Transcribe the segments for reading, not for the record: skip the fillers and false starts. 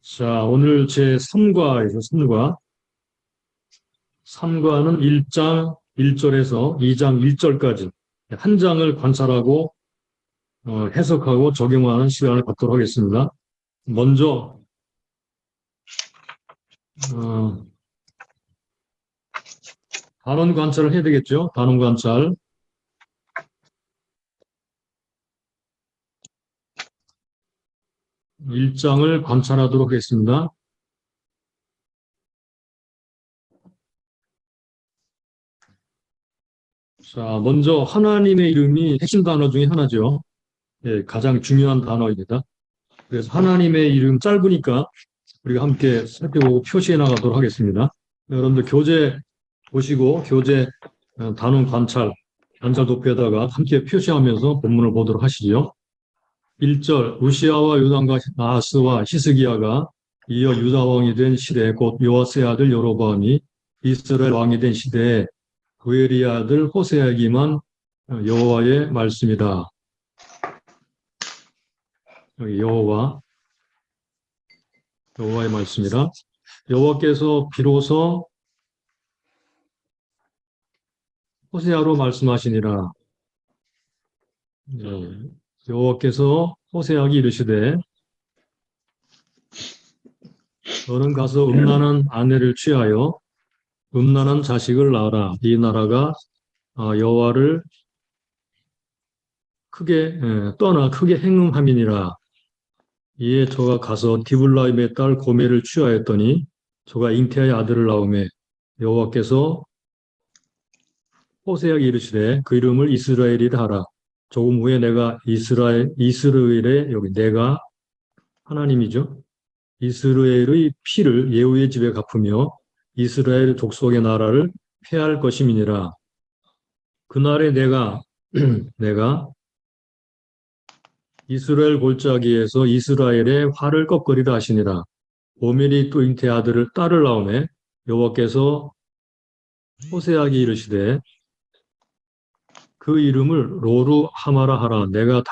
자, 오늘 제 3과에서 3과. 3과는 1장 1절에서 2장 1절까지 한 장을 관찰하고 해석하고 적용하는 시간을 갖도록 하겠습니다. 먼저 어, 단원 관찰을 해야 되겠죠? 단원 관찰. 1장을 관찰하도록 하겠습니다. 자, 먼저 하나님의 이름이 핵심 단어 중에 하나죠. 예, 가장 중요한 단어입니다. 그래서 하나님의 이름 짧으니까 우리가 함께 살펴보고 표시해 나가도록 하겠습니다. 여러분들 교재 보시고 교재 단원 관찰 도표에다가 함께 표시하면서 본문을 보도록 하시죠. 1절 우시아와 요담과 아하스와 히스기야가 이어 유다 왕이 된 시대 곧 요아스의 아들 여로보암이 이스라엘 왕이 된 시대에 구엘의 아들 호세아기만 여호와의 말씀이다. 여기 여호와의 말씀이라. 여호와께서 비로소 호세아로 말씀하시니라. 여호와께서 호세아에게 이르시되 너는 가서 음란한 아내를 취하여 음란한 자식을 낳아라. 이 나라가 여호와를 크게 떠나 크게 행음함이니라. 이에 저가 가서 디블라임의 딸 고멜을 취하였더니 저가 잉태하여 아들을 낳음에 여호와께서 호세아에게 이르시되 그 이름을 이스라엘이라 하라. 조금 후에 내가 이스라엘의 여기 내가 하나님이죠. 이스라엘의 피를 예후의 집에 갚으며 이스라엘 족속의 나라를 폐할 것임이니라. 그날에 내가 내가 이스라엘 골짜기에서 이스라엘의 활을 꺾으리라 하시니라. 고멜이 또 잉태 아들을 딸을 낳음에 여호와께서 호세아에게 이르시되 그 이름을 로루 하마라 하라. 내가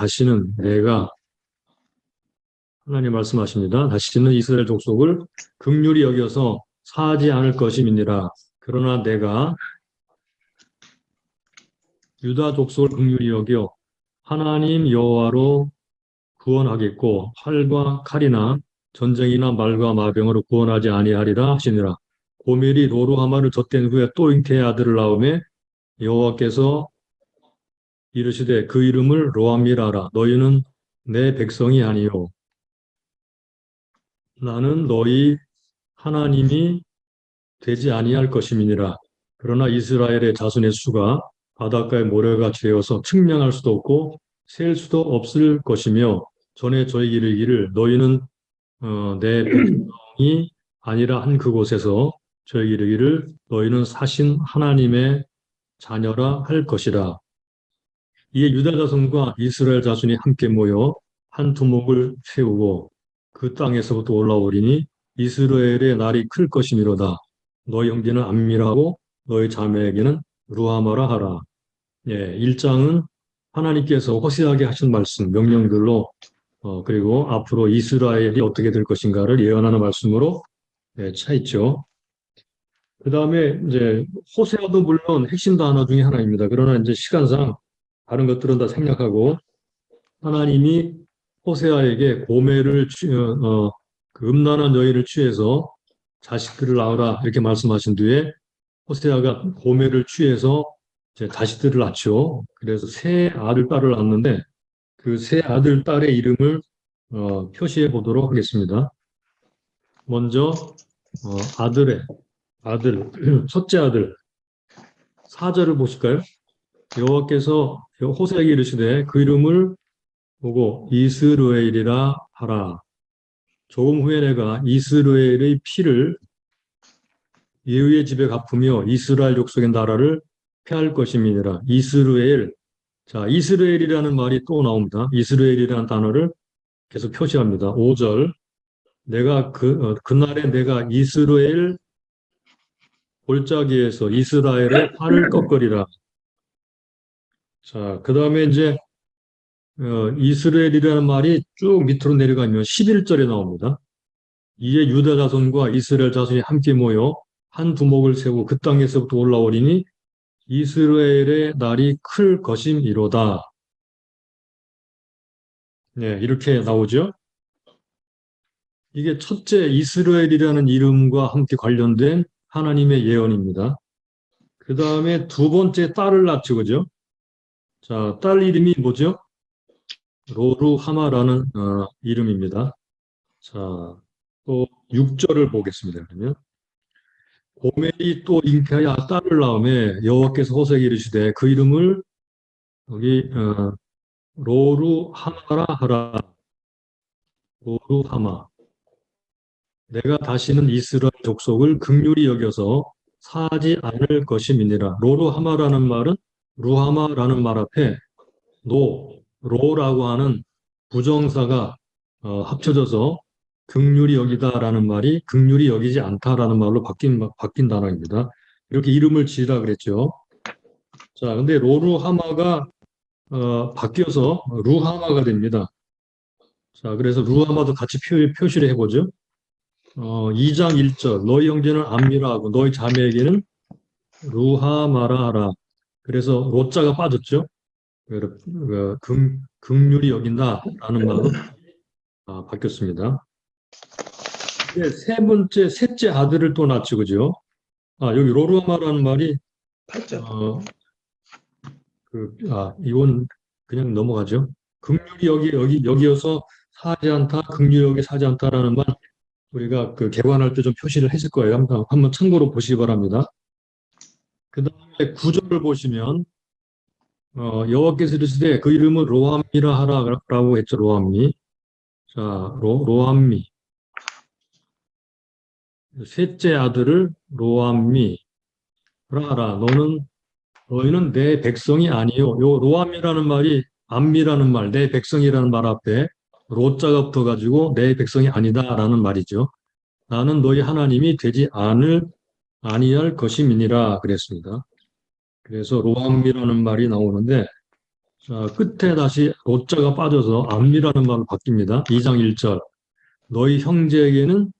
하나님 말씀하십니다. 다시는 이스라엘 족속을 긍휼히 여겨서 사하지 않을 것임이니라. 그러나 내가 유다 족속을 긍휼히 여겨 하나님 여호와로 구원하겠고 활과 칼이나 전쟁이나 말과 마병으로 구원하지 아니하리라 하시니라. 고멜이 로루하마를 젖댄 후에 또 잉태의 아들을 낳음에 여호와께서 이르시되 그 이름을 로암이라 하라. 너희는 내 백성이 아니요 나는 너희 하나님이 되지 아니할 것임이니라. 그러나 이스라엘의 자손의 수가 바닷가의 모래같이 되어서 측량할 수도 없고 셀 수도 없을 것이며 전에 저에게 이르기를 너희는 내 백성이 아니라 한 그곳에서 저에게 이르기를 너희는 사신 하나님의 자녀라 할 것이라. 이에 유다 자손과 이스라엘 자손이 함께 모여 한 두목을 세우고 그 땅에서부터 올라오리니 이스라엘의 날이 클 것이미로다. 너희 형제는 암미라고 너희 자매에게는 루하마라 하라. 예, 1장은 하나님께서 호세아에게 하신 말씀, 명령들로 그리고 앞으로 이스라엘이 어떻게 될 것인가를 예언하는 말씀으로 차 있죠. 그 다음에 이제 호세아도 물론 핵심 단어 중에 하나입니다. 그러나 이제 시간상 다른 것들은 다 생략하고 하나님이 호세아에게 그 음란한 여인을 취해서 자식들을 낳으라 이렇게 말씀하신 뒤에 호세아가 고멜을 취해서 이제 자식들을 낳죠. 그래서 세 아들, 딸을 낳는데 그 세 아들, 딸의 이름을 표시해 보도록 하겠습니다. 먼저 아들, 첫째 아들 4절을 보실까요? 여호와께서 호세아에게 이르시되 그 이름을 보고 이스라엘이라 하라. 조금 후에 내가 이스라엘의 피를 예후의 집에 갚으며 이스라엘 족속의 나라를 폐할 것임이니라. 이스라엘. 자, 이스라엘이라는 말이 또 나옵니다. 이스라엘이라는 단어를 계속 표시합니다. 5절. 그날에 내가 이스라엘 골짜기에서 이스라엘의 팔을 꺾으리라. 자, 그 다음에 이제 이스라엘이라는 말이 쭉 밑으로 내려가면 11절에 나옵니다. 이에 유다 자손과 이스라엘 자손이 함께 모여 한 두목을 세우고 그 땅에서부터 올라오리니 이스라엘의 날이 클 것임이로다. 네, 이렇게 나오죠. 이게 첫째 이스라엘이라는 이름과 함께 관련된 하나님의 예언입니다. 그 다음에 두 번째 딸을 낳죠, 그죠? 자, 딸 이름이 뭐죠? 로루하마라는 이름입니다. 자, 또 6절을 보겠습니다. 그러면 고멜이 또 잉태하여 딸을 낳음에 여호와께서 호세에게 이르시되 그 이름을 여기 로루하마라 하라. 로루하마. 내가 다시는 이스라엘 족속을 긍휼히 여겨서 사지 않을 것임이니라. 로루하마라는 말은 루하마라는 말 앞에 로라고 하는 부정사가 합쳐져서 긍휼히 여기다라는 말이 긍휼히 여기지 않다라는 말로 바뀐 단어입니다. 이렇게 이름을 지으라 그랬죠. 자, 근데 로루하마가 바뀌어서 루하마가 됩니다. 자, 그래서 루하마도 같이 표시를 해보죠. 2장 1절 너희 형제는 암미라 하고 너희 자매에게는 루하마라 하라. 그래서 로자가 빠졌죠. 긍휼히 여긴다라는 말로 바뀌었습니다. 이제 세 번째, 셋째 아들을 또 낳죠, 그죠? 여기 로루아마라는 말이, 8절. 이건 그냥 넘어가죠. 긍휼히 여기여서 사지 않다, 긍휼히 여기 사지 않다라는 말, 우리가 그 개관할 때 좀 표시를 했을 거예요. 한번 참고로 보시기 바랍니다. 그 다음에 9절을 보시면, 여호와께서 이르시되 그 이름은 로함미라 하라라고 했죠, 로함미. 자, 로함미. 셋째 아들을 로함미 라라 너희는 내 백성이 아니요. 요 로함이라는 말이 암미라는 말, 내 백성이라는 말 앞에 로자가 붙어가지고 내 백성이 아니다라는 말이죠. 나는 너희 하나님이 되지 아니할 것임이니라 그랬습니다. 그래서 로함미라는 말이 나오는데 자, 끝에 다시 로자가 빠져서 암미라는 말로 바뀝니다. 2장 1절 너희 형제에게는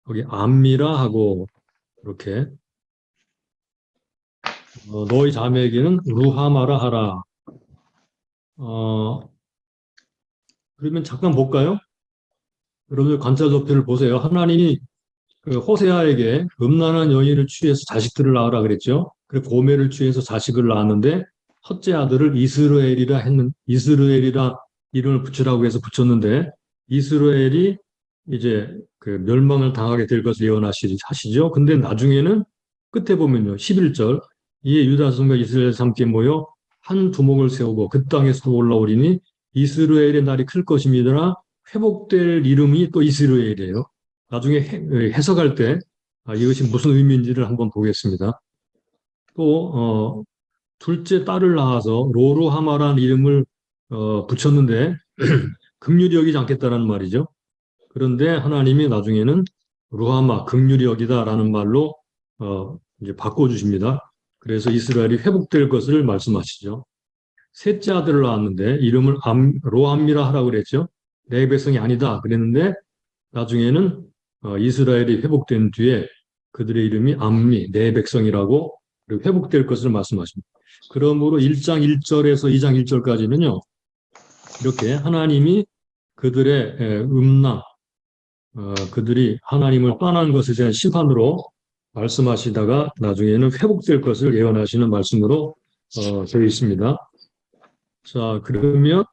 여기 암미라 하고 이렇게 너희 자매에게는 루하마라 하라. 그러면 잠깐 볼까요? 여러분들 관찰 도표를 보세요. 하나님이 그 호세아에게 음란한 여인을 취해서 자식들을 낳으라 그랬죠. 그리고 고멜을 취해서 자식을 낳았는데 첫째 아들을 이스라엘이라 이름을 붙이라고 해서 붙였는데 이스라엘이 이제 그 멸망을 당하게 될 것을 예언하시죠. 근데 나중에는 끝에 보면요. 11절 이에 유다 자손과 이스라엘 함께 모여 한 두목을 세우고 그 땅에서 올라오리니 이스라엘의 날이 클 것입니다. 회복될 이름이 또 이스라엘이에요. 나중에 해석할 때 이것이 무슨 의미인지를 한번 보겠습니다. 또 둘째 딸을 낳아서 로루하마라는 이름을 붙였는데 긍휼히 여기지 않겠다는 말이죠. 그런데 하나님이 나중에는 루하마, 긍휼히 여기다라는 말로 이제 바꿔주십니다. 그래서 이스라엘이 회복될 것을 말씀하시죠. 셋째 아들을 낳았는데 이름을 로함미라 하라고 그랬죠. 내 백성이 아니다 그랬는데 나중에는 이스라엘이 회복된 뒤에 그들의 이름이 암미, 내 백성이라고 회복될 것을 말씀하십니다. 그러므로 1장 1절에서 2장 1절까지는요. 이렇게 하나님이 그들의 음란, 그들이 하나님을 떠난 것에 대한 심판으로 말씀하시다가 나중에는 회복될 것을 예언하시는 말씀으로 되어 있습니다. 자, 그러면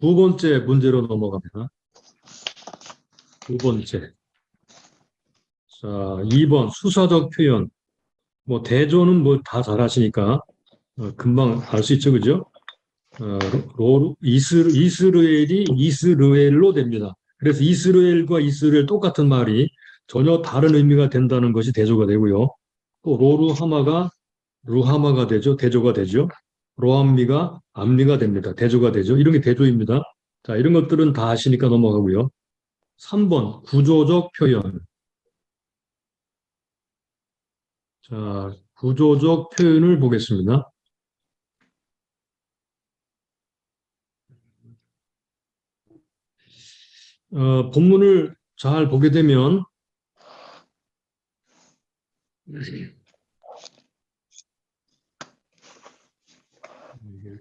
두 번째 문제로 넘어갑니다. 두 번째. 자, 2번 수사적 표현. 뭐 대조는 뭐 다 잘하시니까 금방 알 수 있죠, 그죠? 이스라엘이 이스라엘로 됩니다. 그래서 이스라엘과 이스라엘 똑같은 말이 전혀 다른 의미가 된다는 것이 대조가 되고요. 또 로루하마가 루하마가 되죠. 대조가 되죠. 로함미가 암미가 됩니다. 대조가 되죠. 이런 게 대조입니다. 자, 이런 것들은 다 아시니까 넘어가고요. 3번 구조적 표현. 자, 구조적 표현을 보겠습니다. 본문을 잘 보게 되면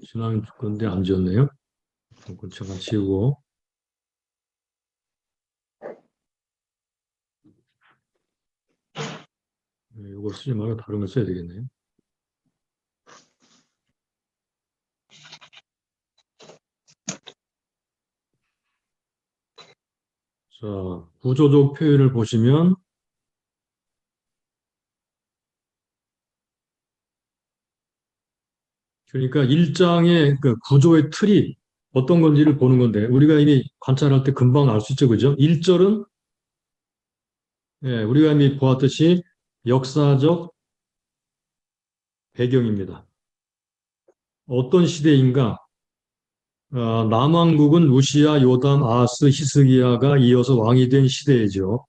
지난 건데 안 지웠네요. 잠깐 지우고. 이거 쓰지 말고 다른 거 써야 되겠네요. 자, 구조적 표현을 보시면 그러니까 일장의 그 구조의 틀이 어떤 건지를 보는 건데 우리가 이미 관찰할 때 금방 알 수 있죠, 그죠? 1절은 우리가 이미 보았듯이 역사적 배경입니다. 어떤 시대인가? 남왕국은 우시야, 요담, 아하스, 히스기야가 이어서 왕이 된 시대이죠.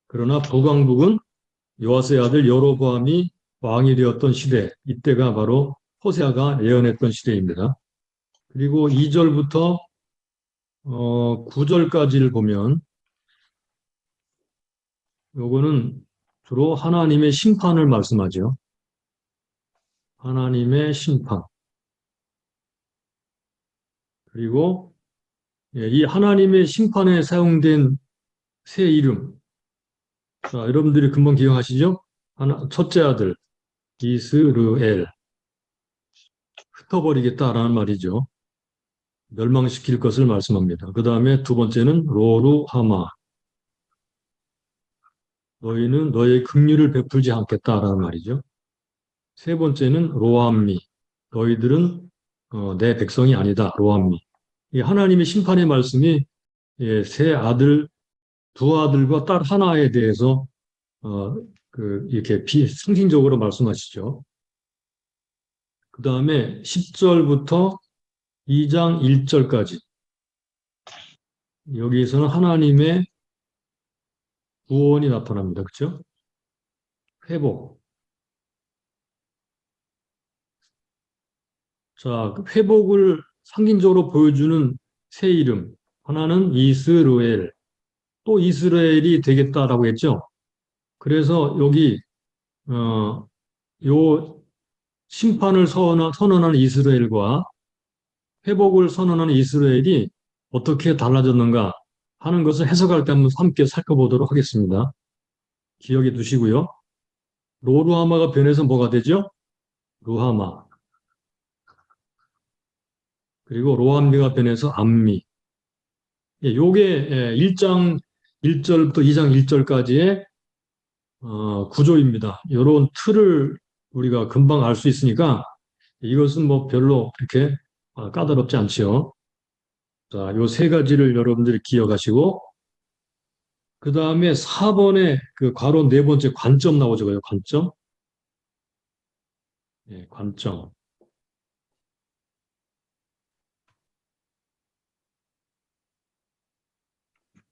그러나 북왕국은 요아스의 아들 여로보암이 왕이 되었던 시대, 이때가 바로 호세아가 예언했던 시대입니다. 그리고 2절부터 9절까지를 보면 요거는 주로 하나님의 심판을 말씀하죠. 하나님의 심판. 그리고 이 하나님의 심판에 사용된 새 이름. 자, 여러분들이 금방 기억하시죠? 첫째 아들 이스르엘. 흩어버리겠다라는 말이죠. 멸망시킬 것을 말씀합니다. 그 다음에 두 번째는 로루하마. 너희는 너의 긍휼을 베풀지 않겠다라는 말이죠. 세 번째는 로암미. 너희들은 내 백성이 아니다. 로암미. 이 하나님의 심판의 말씀이 세 아들, 두 아들과 딸 하나에 대해서 이렇게 상징적으로 말씀하시죠. 그 다음에 10절부터 2장 1절까지 여기에서는 하나님의 구원이 나타납니다. 그렇죠? 회복. 자, 회복을 상징적으로 보여주는 새 이름. 하나는 이스라엘. 또 이스라엘이 되겠다라고 했죠. 그래서 여기 요 심판을 선언하는 이스라엘과 회복을 선언하는 이스라엘이 어떻게 달라졌는가 하는 것을 해석할 때 한번 함께 살펴보도록 하겠습니다. 기억해 두시고요. 로루하마가 변해서 뭐가 되죠? 루하마. 그리고 로암미가 변해서 암미. 요게 1장 1절부터 2장 1절까지의 구조입니다. 이런 틀을 우리가 금방 알 수 있으니까 이것은 뭐 별로 그렇게 까다롭지 않지요. 자, 요 세 가지를 여러분들이 기억하시고 그 다음에 4번에 그 괄호 네 번째 관점 나오죠. 관점. 관점.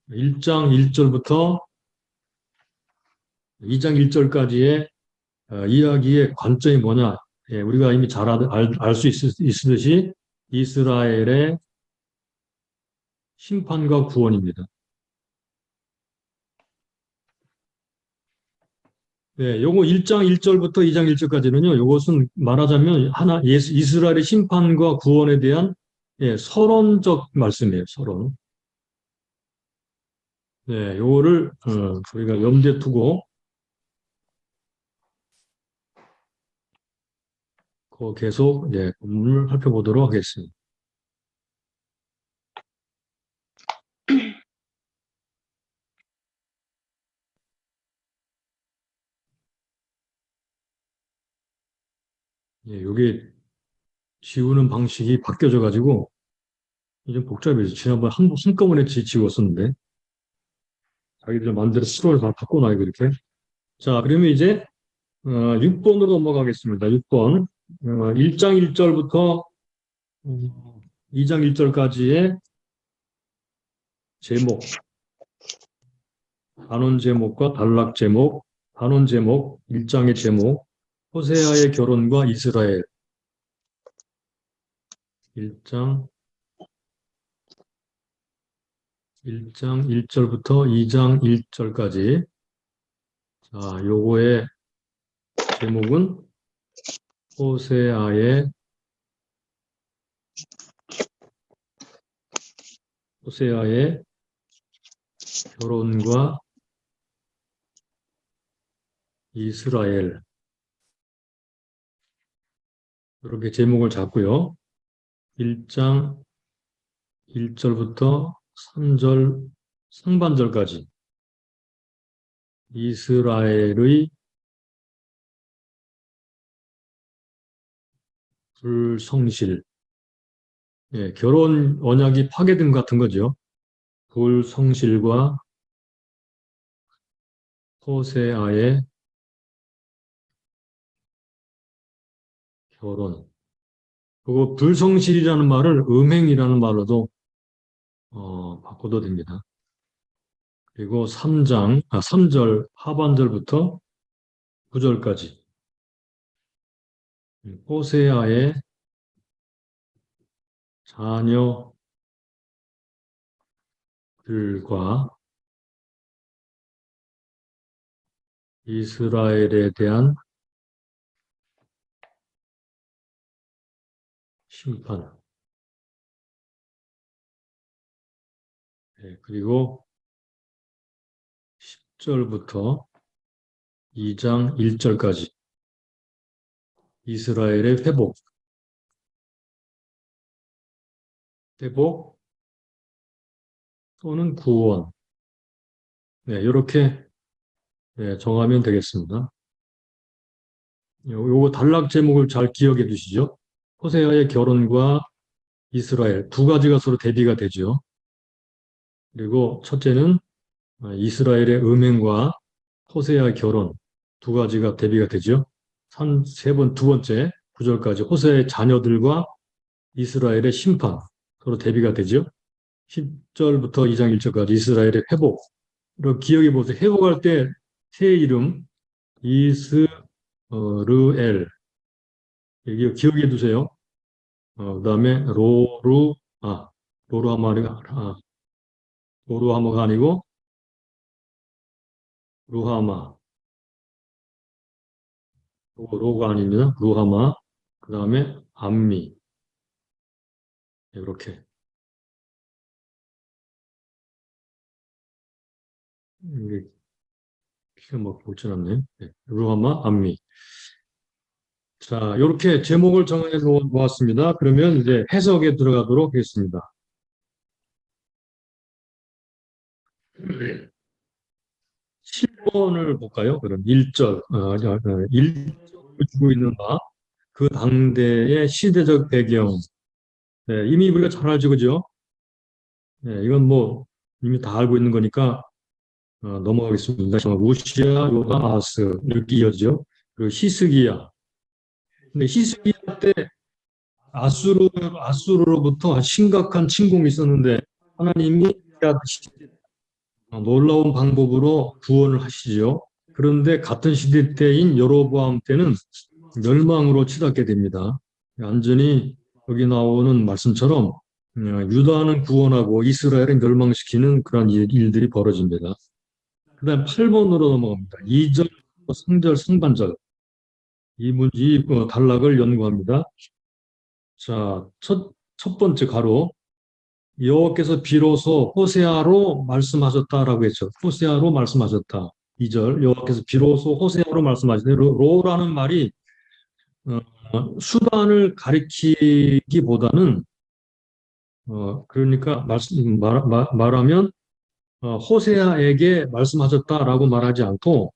1장 1절부터 2장 1절까지의 이야기의 관점이 뭐냐? 우리가 이미 잘 알 수 있듯이 이스라엘의 심판과 구원입니다. 요거 1장 1절부터 2장 1절까지는요, 요것은 말하자면 이스라엘의 심판과 구원에 대한 서론적 말씀이에요, 서론. 요거를 저희가 염두에 두고 계속 본문을 살펴보도록 하겠습니다. 요게 지우는 방식이 바뀌어져 가지고 좀 복잡해서 지난번에 한꺼번에 지웠었는데 자기들 마음대로 스스로 다 바꿔놔요, 그렇게. 자, 그러면 이제 6번으로 넘어가겠습니다. 6번. 1장 1절부터 2장 1절까지의 제목, 단원 제목과 단락 제목, 단원 제목, 1장의 제목, 호세아의 결혼과 이스라엘. 1장 1장 1절부터 2장 1절까지. 자, 요거의 제목은 호세아의 결혼과 이스라엘. 이렇게 제목을 잡고요. 1장 1절부터 3절 상반절까지 이스라엘의 불성실, 예, 결혼 언약이 파괴된 것 같은 거죠. 불성실과 호세아의 결혼. 그리고 불성실이라는 말을 음행이라는 말로도 바꿔도 됩니다. 그리고 3절 하반절부터 9절까지 호세아의 자녀들과 이스라엘에 대한 심판. 네, 그리고 10절부터 2장 1절까지 이스라엘의 회복 또는 구원. 네, 이렇게 정하면 되겠습니다. 요거 단락 제목을 잘 기억해 두시죠. 호세아의 결혼과 이스라엘 두 가지가 서로 대비가 되죠. 그리고 첫째는 이스라엘의 음행과 호세아의 결혼 두 가지가 대비가 되죠. 두 번째 9절까지 호세아의 자녀들과 이스라엘의 심판 서로 대비가 되죠. 10절부터 2장 1절까지 이스라엘의 회복. 이렇게 기억해 보세요. 회복할 때 새 이름 이스르엘 여기 기억해 두세요. 그다음에 로루하마가 아니고 루하마. 로가 아닙니다. 루하마. 그다음에 암미. 이렇게. 이게 키가 막 볼줄 않네. 네. 루하마, 암미. 자, 이렇게 제목을 정해 놓았습니다. 그러면 이제 해석에 들어가도록 하겠습니다. 7번을 볼까요? 그럼 1절, 1절을 주고 있는 바, 그 당대의 시대적 배경. 네, 이미 우리가 잘 알죠, 그죠? 네, 이건 뭐 이미 다 알고 있는 거니까 넘어가겠습니다. 우시야, 요담, 아하스 이렇게 이어지죠. 그리고 히스기야. 근데 히스기야 때 아수르로부터 심각한 침공이 있었는데 하나님이 놀라운 방법으로 구원을 하시죠. 그런데 같은 시대 때인 여로보암 때는 멸망으로 치닫게 됩니다. 완전히 여기 나오는 말씀처럼 유다는 구원하고 이스라엘은 멸망시키는 그런 일들이 벌어집니다. 그 다음 8번으로 넘어갑니다. 2절, 3절, 상반절. 이 단락을 연구합니다. 자, 첫 번째 가로. 여호와께서 비로소 호세아로 말씀하셨다라고 했죠. 호세아로 말씀하셨다. 2절 여호와께서 비로소 호세아로 말씀하셨다. 로라는 말이 수단을 가리키기보다는 그러니까 말하면 호세아에게 말씀하셨다라고 말하지 않고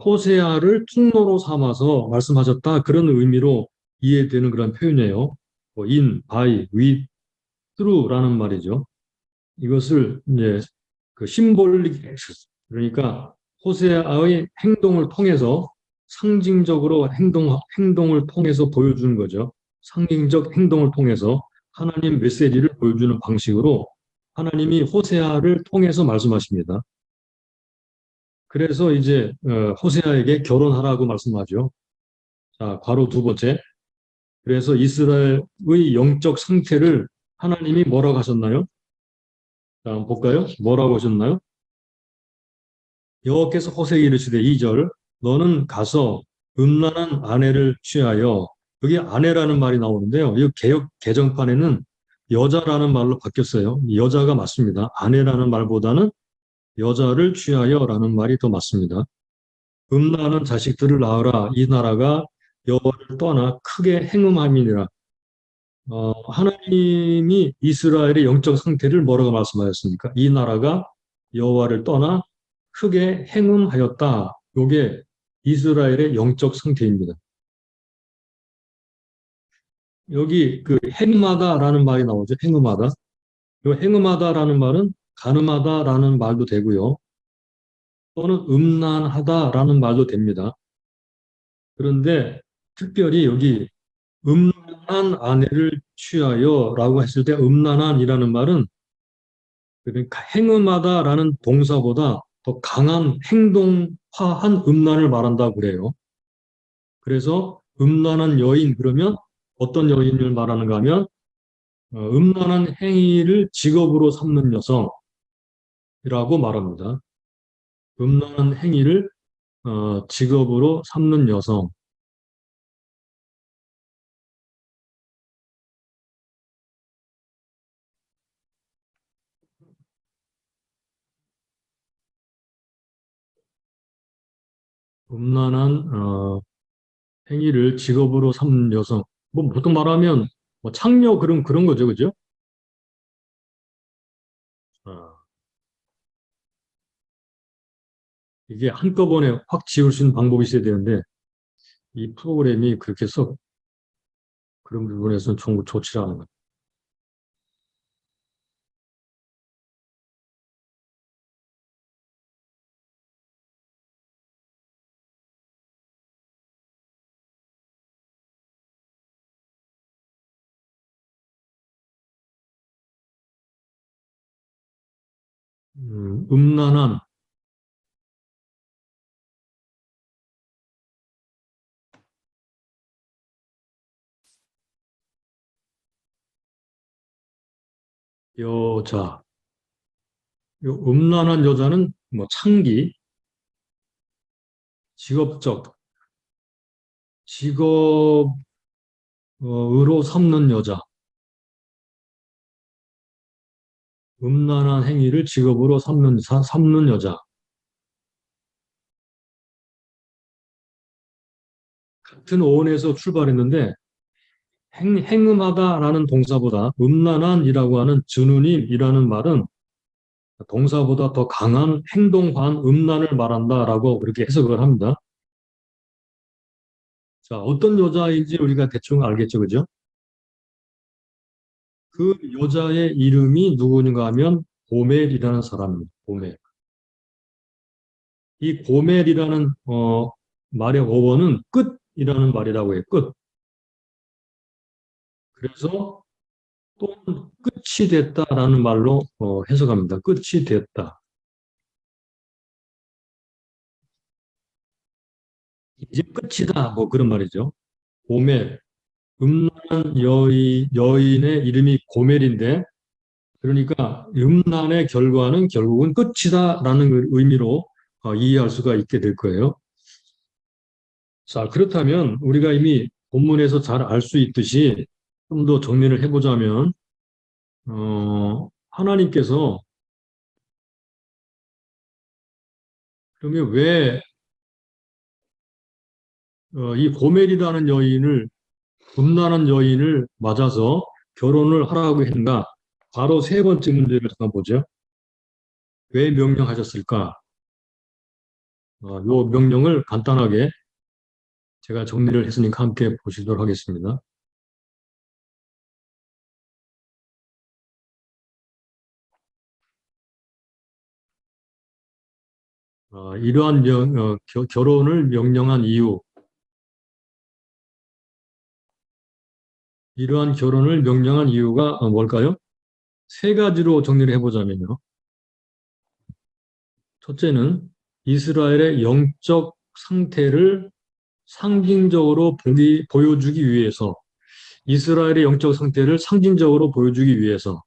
호세아를 통로로 삼아서 말씀하셨다 그런 의미로 이해되는 그런 표현이에요. in, by, with, through라는 말이죠. 이것을 이제 그 심볼릭 액션 그러니까 호세아의 행동을 통해서 상징적으로 행동을 통해서 보여주는 거죠. 상징적 행동을 통해서 하나님 메시지를 보여주는 방식으로 하나님이 호세아를 통해서 말씀하십니다. 그래서 이제 호세아에게 결혼하라고 말씀하죠. 자, 괄호 두 번째. 그래서 이스라엘의 영적 상태를 하나님이 뭐라고 하셨나요? 자, 한번 볼까요? 뭐라고 하셨나요? 여호와께서 호세에게 이르시되 2절 너는 가서 음란한 아내를 취하여 여기 아내라는 말이 나오는데요. 이 개역 개정판에는 여자라는 말로 바뀌었어요. 여자가 맞습니다. 아내라는 말보다는 여자를 취하여라는 말이 더 맞습니다. 음란한 자식들을 낳으라 이 나라가 여호와를 떠나 크게 행음함이니라. 하나님이 이스라엘의 영적 상태를 뭐라고 말씀하셨습니까? 이 나라가 여호와를 떠나 크게 행음하였다. 요게 이스라엘의 영적 상태입니다. 여기 그 행음하다라는 말이 나오죠. 행음하다. 요 행음하다라는 말은 가늠하다라는 말도 되고요. 또는 음란하다라는 말도 됩니다. 그런데 특별히 여기 음란한 아내를 취하여라고 했을 때 음란한이라는 말은 그러니까 행음하다라는 동사보다 더 강한 행동화한 음란을 말한다고 그래요. 그래서 음란한 여인 그러면 어떤 여인을 말하는가 하면 음란한 행위를 직업으로 삼는 여성이라고 말합니다. 음란한 행위를 직업으로 삼는 여성. 음란한 행위를 직업으로 삼는 여성. 뭐 보통 말하면 뭐 창녀 그런 거죠, 그죠? 아, 이게 한꺼번에 확 지울 수 있는 방법이 있어야 되는데 이 프로그램이 그렇게 해서 그런 부분에서는 좋지 않은 것 같아요. 음란한 여자. 요 음란한 여자는 뭐 창기, 직업적, 직업으로 삼는 여자, 음란한 행위를 직업으로 삼는 여자. 같은 어원에서 출발했는데 행음하다라는 동사보다 음란한이라고 하는 증언이라는 말은 동사보다 더 강한 행동한 음란을 말한다라고 그렇게 해석을 합니다. 자, 어떤 여자인지 우리가 대충 알겠죠, 그죠? 그 여자의 이름이 누구인가 하면 고멜이라는 사람입니다. 고멜. 이 고멜이라는 말의 어원은 끝이라는 말이라고 해요. 끝. 그래서 또 끝이 됐다라는 말로 해석합니다. 끝이 됐다. 이제 끝이다. 뭐 그런 말이죠. 고멜. 음란한 여인의 이름이 고멜인데 그러니까 음란의 결과는 결국은 끝이다라는 의미로 이해할 수가 있게 될 거예요. 자, 그렇다면 우리가 이미 본문에서 잘 알 수 있듯이 좀 더 정리를 해보자면 하나님께서 그러면 왜 이 고멜이라는 여인을 음란한 여인을 맞아서 결혼을 하라고 했는가? 바로 세 번째 문제를 잠깐 보죠. 왜 명령하셨을까? 이 명령을 간단하게 제가 정리를 했으니까 함께 보시도록 하겠습니다. 이러한 결혼을 명령한 이유, 이러한 결혼을 명령한 이유가 뭘까요? 세 가지로 정리를 해보자면요. 첫째는 이스라엘의 영적 상태를 상징적으로 보여주기 위해서, 이스라엘의 영적 상태를 상징적으로 보여주기 위해서,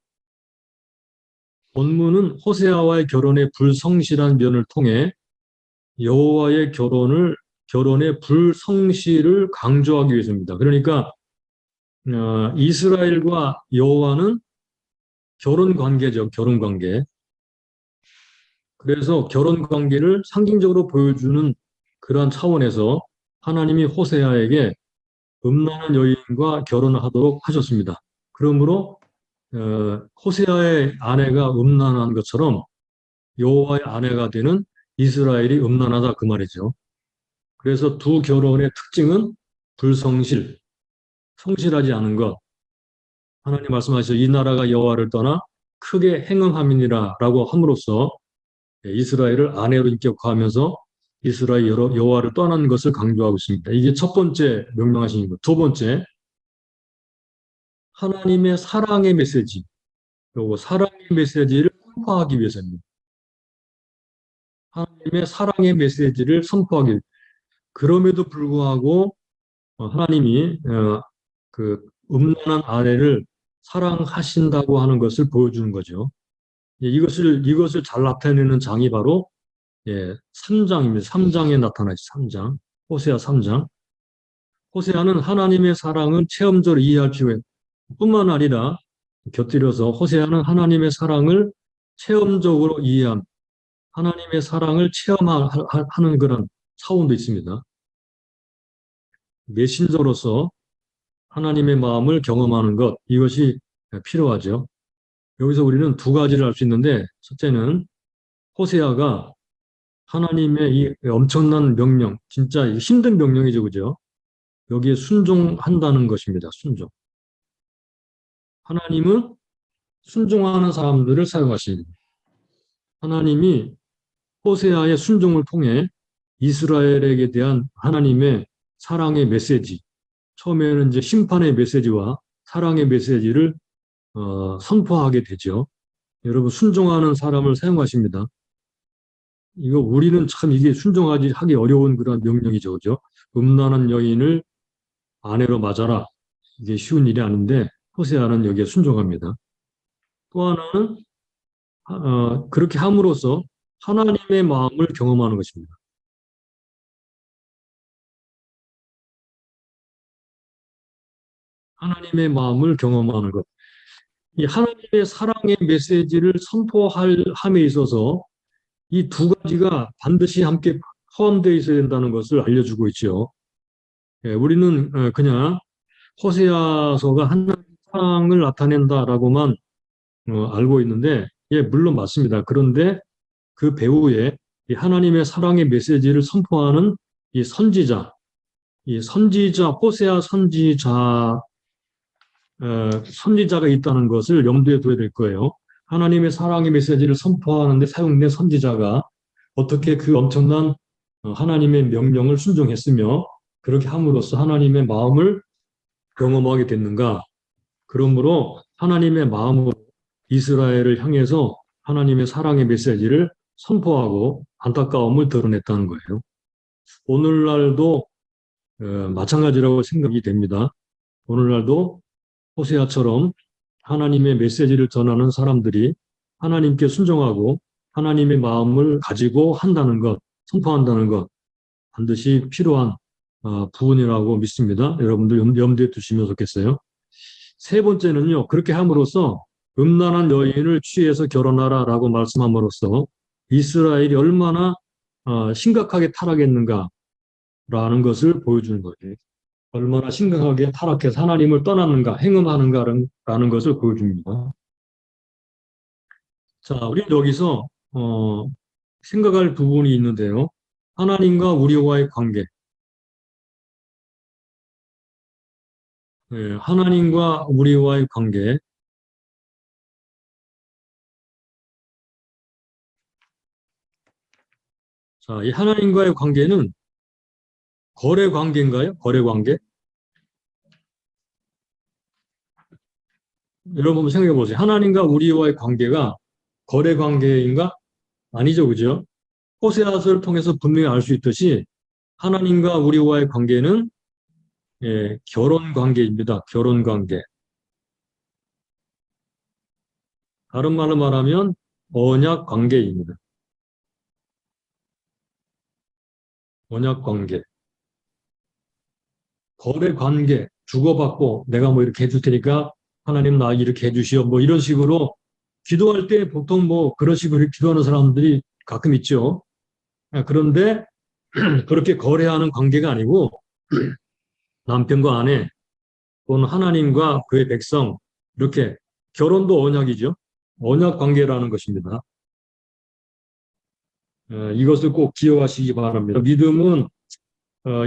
본문은 호세아와의 결혼의 불성실한 면을 통해 여호와의 결혼의 불성실을 강조하기 위해서입니다. 그러니까 이스라엘과 여호와는 결혼 관계죠, 결혼 관계. 그래서 결혼 관계를 상징적으로 보여주는 그러한 차원에서 하나님이 호세아에게 음란한 여인과 결혼을 하도록 하셨습니다. 그러므로 호세아의 아내가 음란한 것처럼 여호와의 아내가 되는 이스라엘이 음란하다 그 말이죠. 그래서 두 결혼의 특징은 불성실, 성실하지 않은 것. 하나님 말씀하시죠. 이 나라가 여호와를 떠나 크게 행음함이니라라고 함으로써 이스라엘을 아내로 인격화하면서 이스라엘 여호와를 떠난 것을 강조하고 있습니다. 이게 첫 번째 명령하신 것. 두 번째, 하나님의 사랑의 메시지. 요거 사랑의 메시지를 선포하기 위해서입니다. 하나님의 사랑의 메시지를 선포하기 위해서. 그럼에도 불구하고 하나님이 그 음란한 아내를 사랑하신다고 하는 것을 보여주는 거죠. 이것을 잘 나타내는 장이 바로 3장입니다. 3장에 나타나죠. 3장. 호세아 3장. 호세아는 하나님의 사랑을 체험적으로 이해할 필요가 있고 뿐만 아니라 곁들여서 호세아는 하나님의 사랑을 체험적으로 이해함, 하나님의 사랑을 체험하는 그런 차원도 있습니다. 메신저로서 하나님의 마음을 경험하는 것, 이것이 필요하죠. 여기서 우리는 두 가지를 알 수 있는데, 첫째는 호세아가 하나님의 이 엄청난 명령, 진짜 힘든 명령이죠, 그죠? 여기에 순종한다는 것입니다. 순종. 하나님은 순종하는 사람들을 사용하십니다. 하나님이 호세아의 순종을 통해 이스라엘에게 대한 하나님의 사랑의 메시지, 처음에는 이제 심판의 메시지와 사랑의 메시지를 선포하게 되죠. 여러분 순종하는 사람을 사용하십니다. 이거 우리는 참 이게 하기 어려운 그런 명령이죠, 그죠? 음란한 여인을 아내로 맞아라. 이게 쉬운 일이 아닌데 호세아는 여기에 순종합니다. 또 하나는 그렇게 함으로써 하나님의 마음을 경험하는 것입니다. 하나님의 마음을 경험하는 것. 이 하나님의 사랑의 메시지를 선포함에 있어서 이 두 가지가 반드시 함께 포함되어 있어야 된다는 것을 알려주고 있죠. 우리는 그냥 호세아서가 하나님의 사랑을 나타낸다라고만 알고 있는데, 물론 맞습니다. 그런데 그 배후에 이 하나님의 사랑의 메시지를 선포하는 이 선지자, 호세아 선지자가 있다는 것을 염두에 둬야 될 거예요. 하나님의 사랑의 메시지를 선포하는데 사용된 선지자가 어떻게 그 엄청난 하나님의 명령을 순종했으며 그렇게 함으로써 하나님의 마음을 경험하게 됐는가. 그러므로 하나님의 마음으로 이스라엘을 향해서 하나님의 사랑의 메시지를 선포하고 안타까움을 드러냈다는 거예요. 오늘날도 마찬가지라고 생각이 됩니다. 오늘날도 호세아처럼 하나님의 메시지를 전하는 사람들이 하나님께 순종하고 하나님의 마음을 가지고 한다는 것, 선포한다는 것 반드시 필요한 부분이라고 믿습니다. 여러분들 염두에 두시면 좋겠어요. 세 번째는요. 그렇게 함으로써 음란한 여인을 취해서 결혼하라라고 말씀함으로써 이스라엘이 얼마나 심각하게 타락했는가라는 것을 보여주는 거예요. 얼마나 심각하게 타락해서 하나님을 떠났는가, 행음하는가라는 것을 보여줍니다. 자, 우리 여기서 생각할 부분이 있는데요. 하나님과 우리와의 관계. 하나님과 우리와의 관계. 자, 이 하나님과의 관계는 거래 관계인가요? 거래 관계? 여러분 한번 생각해 보세요. 하나님과 우리와의 관계가 거래 관계인가? 아니죠, 그죠? 호세아서를 통해서 분명히 알 수 있듯이 하나님과 우리와의 관계는 결혼 관계입니다. 결혼 관계. 다른 말로 말하면 언약 관계입니다. 언약 관계. 거래 관계, 주고받고 내가 뭐 이렇게 해줄 테니까 하나님 나 이렇게 해주시오. 뭐 이런 식으로 기도할 때 보통 뭐 그런 식으로 기도하는 사람들이 가끔 있죠. 그런데 그렇게 거래하는 관계가 아니고 남편과 아내 또는 하나님과 그의 백성 이렇게 결혼도 언약이죠. 언약 관계라는 것입니다. 이것을 꼭 기억하시기 바랍니다. 믿음은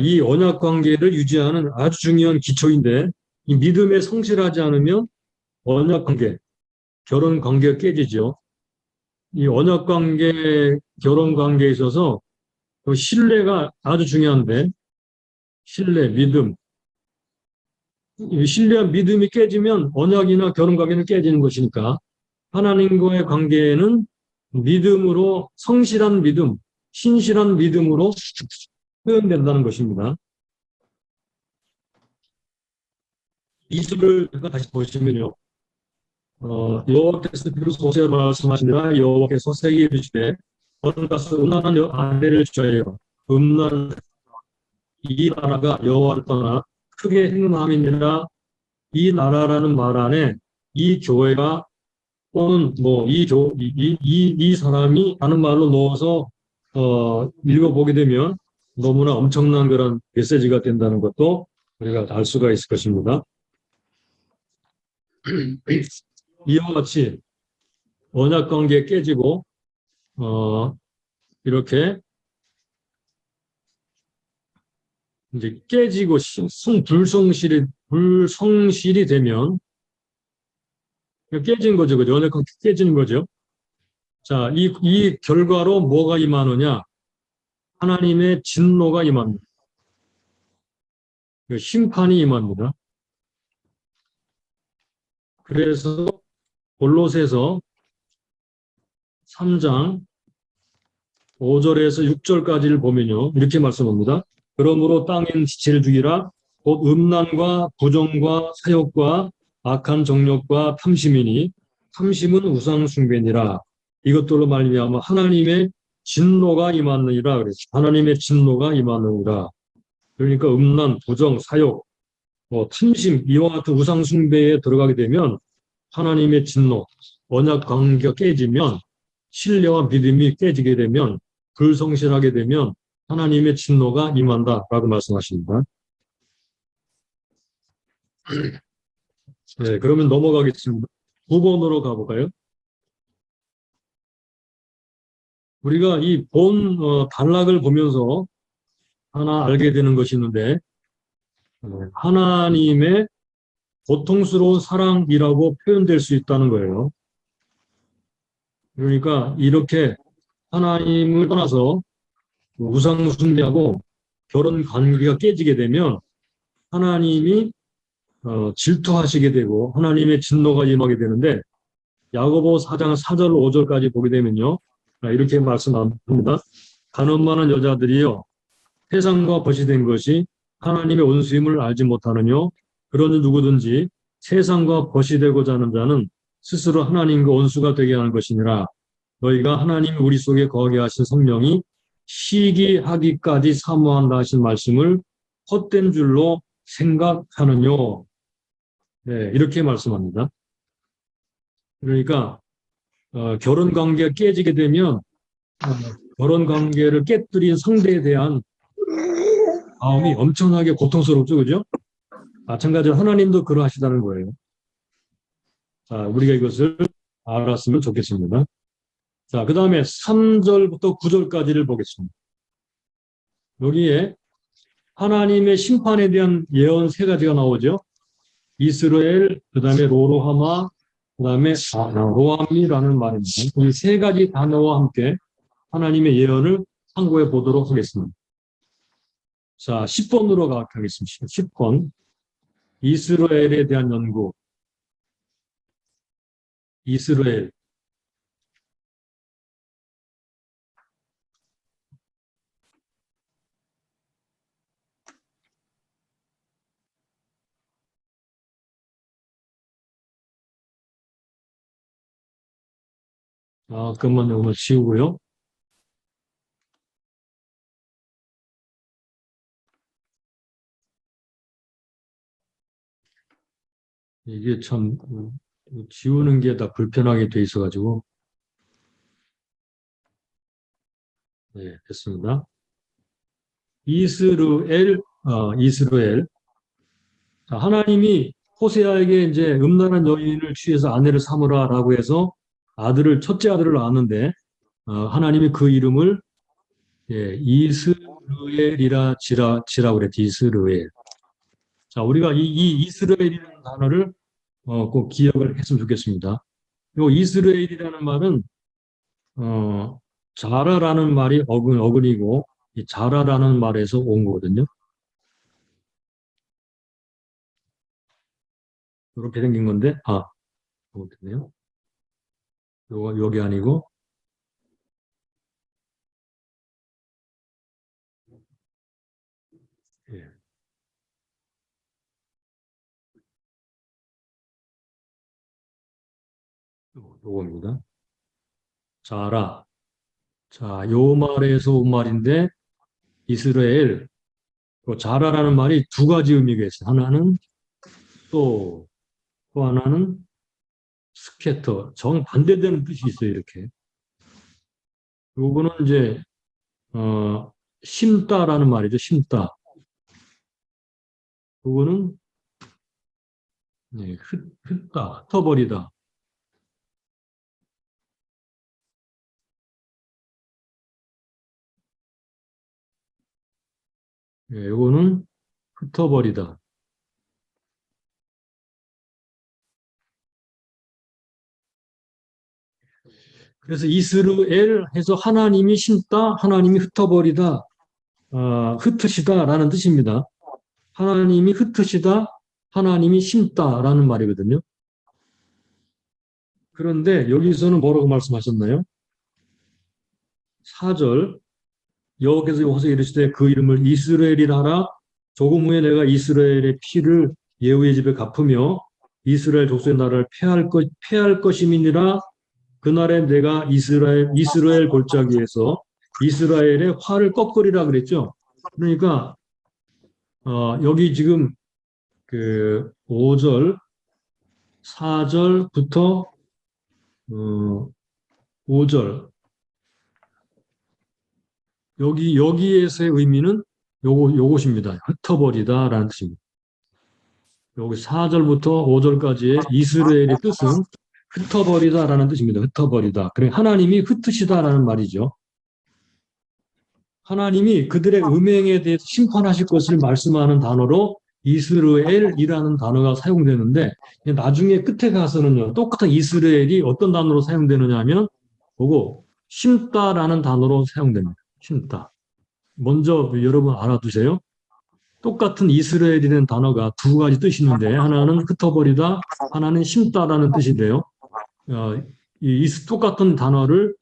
이 언약 관계를 유지하는 아주 중요한 기초인데 이 믿음에 성실하지 않으면 언약 관계, 결혼 관계가 깨지죠. 이 언약 관계, 결혼 관계에 있어서 그 신뢰가 아주 중요한데 신뢰, 믿음, 신뢰와 믿음이 깨지면 언약이나 결혼 관계는 깨지는 것이니까 하나님과의 관계는 믿음으로 성실한 믿음, 신실한 믿음으로 표현된다는 것입니다. 이절을 다시 보시면요. 여호와께서 비로소 호세아 말씀하시니라 여호와께서 세게 이르시되 너는 가서 음란한 아내를 취하여 음란 이 나라가 여호와를 떠나 크게 행함이니라. 이 나라라는 말 안에 이 교회가 또는 뭐 이 사람이 하는 말로 넣어서 읽어보게 되면 너무나 엄청난 그런 메시지가 된다는 것도 우리가 알 수가 있을 것입니다. 이와 같이 언약 관계 깨지고 이렇게 이제 깨지고 불성실이 되면 깨진 거죠, 그죠? 언약 관계 깨지는 거죠. 자, 이 결과로 뭐가 임하느냐? 하나님의 진노가 임합니다. 심판이 임합니다. 그래서 골로새서 3장 5절에서 6절까지를 보면요. 이렇게 말씀합니다. 그러므로 땅엔 지체를 주기라 곧 음란과 부정과 사욕과 악한 정욕과 탐심이니 탐심은 우상 숭배니라. 이것들로 말미암아 하나님의 진노가 임하느니라 그랬죠. 하나님의 진노가 임하느니라. 그러니까 음란, 부정, 사욕, 뭐 탐심 이와 같은 우상 숭배에 들어가게 되면 하나님의 진노, 언약 관계가 깨지면 신뢰와 믿음이 깨지게 되면 불성실하게 되면 하나님의 진노가 임한다라고 말씀하십니다. 네, 그러면 넘어가겠습니다. 9번으로 가볼까요? 우리가 이 본 단락을 보면서 하나 알게 되는 것이 있는데 하나님의 고통스러운 사랑이라고 표현될 수 있다는 거예요. 그러니까 이렇게 하나님을 떠나서 우상 숭배하고 결혼 관계가 깨지게 되면 하나님이 질투하시게 되고 하나님의 진노가 임하게 되는데 야고보 4장 4절 5절까지 보게 되면요. 이렇게 말씀합니다. 간음 많은 여자들이요. 세상과 벗이 된 것이 하나님의 온수임을 알지 못하느뇨. 그러니 누구든지 세상과 벗이 되고자 하는 자는 스스로 하나님과 온수가 되게 하는 것이니라. 너희가 하나님 우리 속에 거하게 하신 성령이 시기하기까지 사모한다 하신 말씀을 헛된 줄로 생각하느뇨. 네, 이렇게 말씀합니다. 그러니까 결혼 관계가 깨지게 되면 결혼 관계를 깨뜨린 상대에 대한 마음이 엄청나게 고통스럽죠, 그죠? 마찬가지로 하나님도 그러하시다는 거예요. 자, 우리가 이것을 알았으면 좋겠습니다. 자, 그 다음에 3절부터 9절까지를 보겠습니다. 여기에 하나님의 심판에 대한 예언 세 가지가 나오죠. 이스라엘, 그 다음에 로로하마, 그 다음에 로암이라는 말입니다. 이 세 가지 단어와 함께 하나님의 예언을 참고해 보도록 하겠습니다. 자, 10번으로 가겠습니다. 10번. 이스라엘에 대한 연구. 이스라엘. 잠깐만요. 오늘 지우고요. 이게 참, 지우는 게 다 불편하게 돼 있어가지고. 네, 됐습니다. 이스루엘. 자, 하나님이 호세아에게 이제 음란한 여인을 취해서 아내를 삼으라라고 해서 첫째 아들을 낳았는데, 하나님이 그 이름을, 예, 지라고 그랬지, 이스루엘. 자, 우리가 이 이스라엘이라는 단어를 꼭 기억을 했으면 좋겠습니다. 요 이스라엘이라는 말은 자라라는 말이 어근이고 이 자라라는 말에서 온 거거든요. 이렇게 생긴 건데 이렇게네요. 요게 아니고 예, 요겁니다. 자라. 자, 요 말에서 온 말인데 이스라엘 자라라는 말이 두 가지 의미가 있어요. 하나는 또, 또 하나는 스캐터, 정반대되는 뜻이 있어요. 이렇게. 요거는 이제 심다라는 말이죠. 심다. 그거는 네, 흩어버리다. 예, 요거는 흩어버리다. 그래서 이스르엘 해서 하나님이 심다, 하나님이 흩어버리다, 흩으시다라는 뜻입니다. 하나님이 흩으시다, 하나님이 심다라는 말이거든요. 그런데 여기서는 뭐라고 말씀하셨나요? 4절 여호와께서 호세에 이르시되 그 이름을 이스라엘이라 하라. 조금 후에 내가 이스라엘의 피를 예후의 집에 갚으며 이스라엘 족속의 나라를 패할 것임이니라. 그날에 내가 이스라엘 골짜기에서 이스라엘의 활을 꺾으리라 그랬죠. 그러니까 여기 지금 그 5절, 4절부터 5절 여기에서의 의미는 요것입니다. 흩어버리다라는 뜻입니다. 여기 4절부터 5절까지의 이스라엘의 뜻은 흩어버리다라는 뜻입니다. 흩어버리다. 그래 하나님이 흩으시다라는 말이죠. 하나님이 그들의 음행에 대해서 심판하실 것을 말씀하는 단어로 이스라엘이라는 단어가 사용되는데 나중에 끝에 가서는요. 똑같은 이스라엘이 어떤 단어로 사용되느냐 하면 보고 심다라는 단어로 사용됩니다. 심다. 먼저 여러분 알아두세요. 똑같은 이스라엘이라는 단어가 두 가지 뜻이 있는데 하나는 흩어버리다, 하나는 심다라는 뜻인데요. 이 똑같은 단어를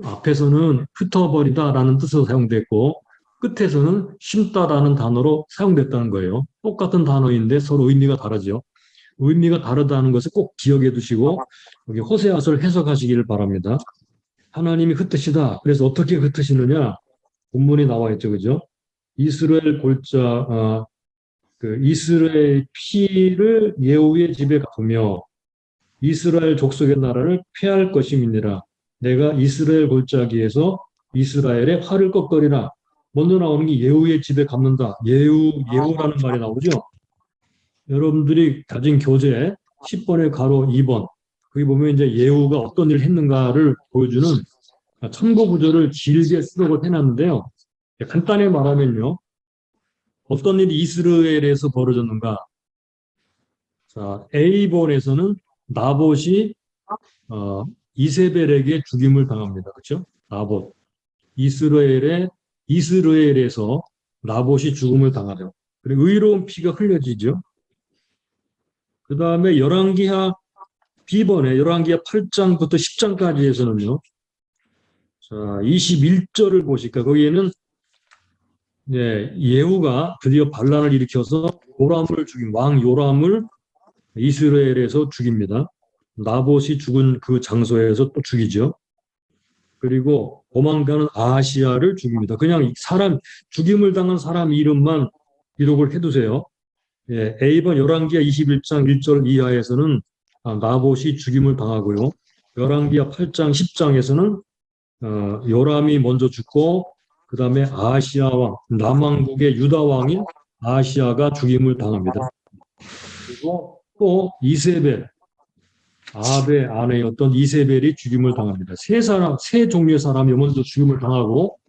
앞에서는 흩어버리다라는 뜻으로 사용됐고 끝에서는 심다라는 단어로 사용됐다는 거예요. 똑같은 단어인데 서로 의미가 다르죠. 의미가 다르다는 것을 꼭 기억해 두시고 여기 호세아서를 해석하시기를 바랍니다. 하나님이 흩으시다. 그래서 어떻게 흩으시느냐? 본문에 나와 있죠, 그죠? 이스라엘 그 이스라엘 피를 예후의 집에 갚으며 이스라엘 족속의 나라를 폐할 것임이니라. 내가 이스라엘 골짜기에서 이스라엘의 활을 꺾으리라. 먼저 나오는 게 예후의 집에 갚는다. 예후라는 말이 나오죠. 여러분들이 가진 교재 10번의 가로 2번 거기 보면 이제 예후가 어떤 일을 했는가를 보여주는 참고 구절을 길게 수록을 해놨는데요. 간단히 말하면요. 어떤 일이 이스라엘에서 벌어졌는가? 자, A본에서는 나봇이 이세벨에게 죽임을 당합니다. 그렇죠? 나봇. 이스라엘에서 나봇이 죽음을 당하죠. 그리고 의로운 피가 흘려지죠. 그 다음에 열왕기하 8장부터 10장까지에서는요. 자, 21절을 보실까? 거기에는 예후가 드디어 반란을 일으켜서 왕 요람을 이스라엘에서 죽입니다. 나봇이 죽은 그 장소에서 또 죽이죠. 그리고 도망가는 아하시야를 죽입니다. 그냥 죽임을 당한 사람 이름만 기록을 해두세요. 예, A번 열왕기하 21장 1절 이하에서는 나봇이 죽임을 당하고요. 열왕기하 8장 10장에서는 요람이 먼저 죽고 그 다음에 아하시야 왕, 남왕국의 유다 왕인 아하시야가 죽임을 당합니다. 그리고 또 이세벨, 아합의 아내였던 이세벨이 죽임을 당합니다. 세 종류의 사람이 먼저 죽임을 당하고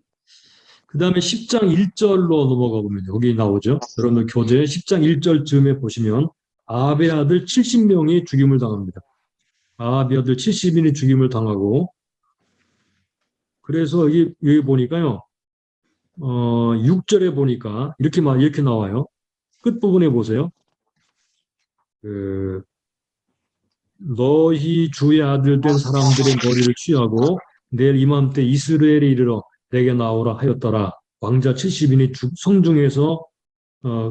그 다음에 10장 1절로 넘어가 보면 여기 나오죠. 여러분들 교재 10장 1절쯤에 보시면 아합의 아들 70명이 죽임을 당합니다. 아합의 아들 70인이 죽임을 당하고 그래서 여기 보니까요. 6절에 보니까 이렇게 나와요. 끝부분에 보세요. 너희 주의 아들 된 사람들의 머리를 취하고 내일 이맘때 이스라엘에 이르러 내게 나오라 하였더라. 왕자 70인이 성중에서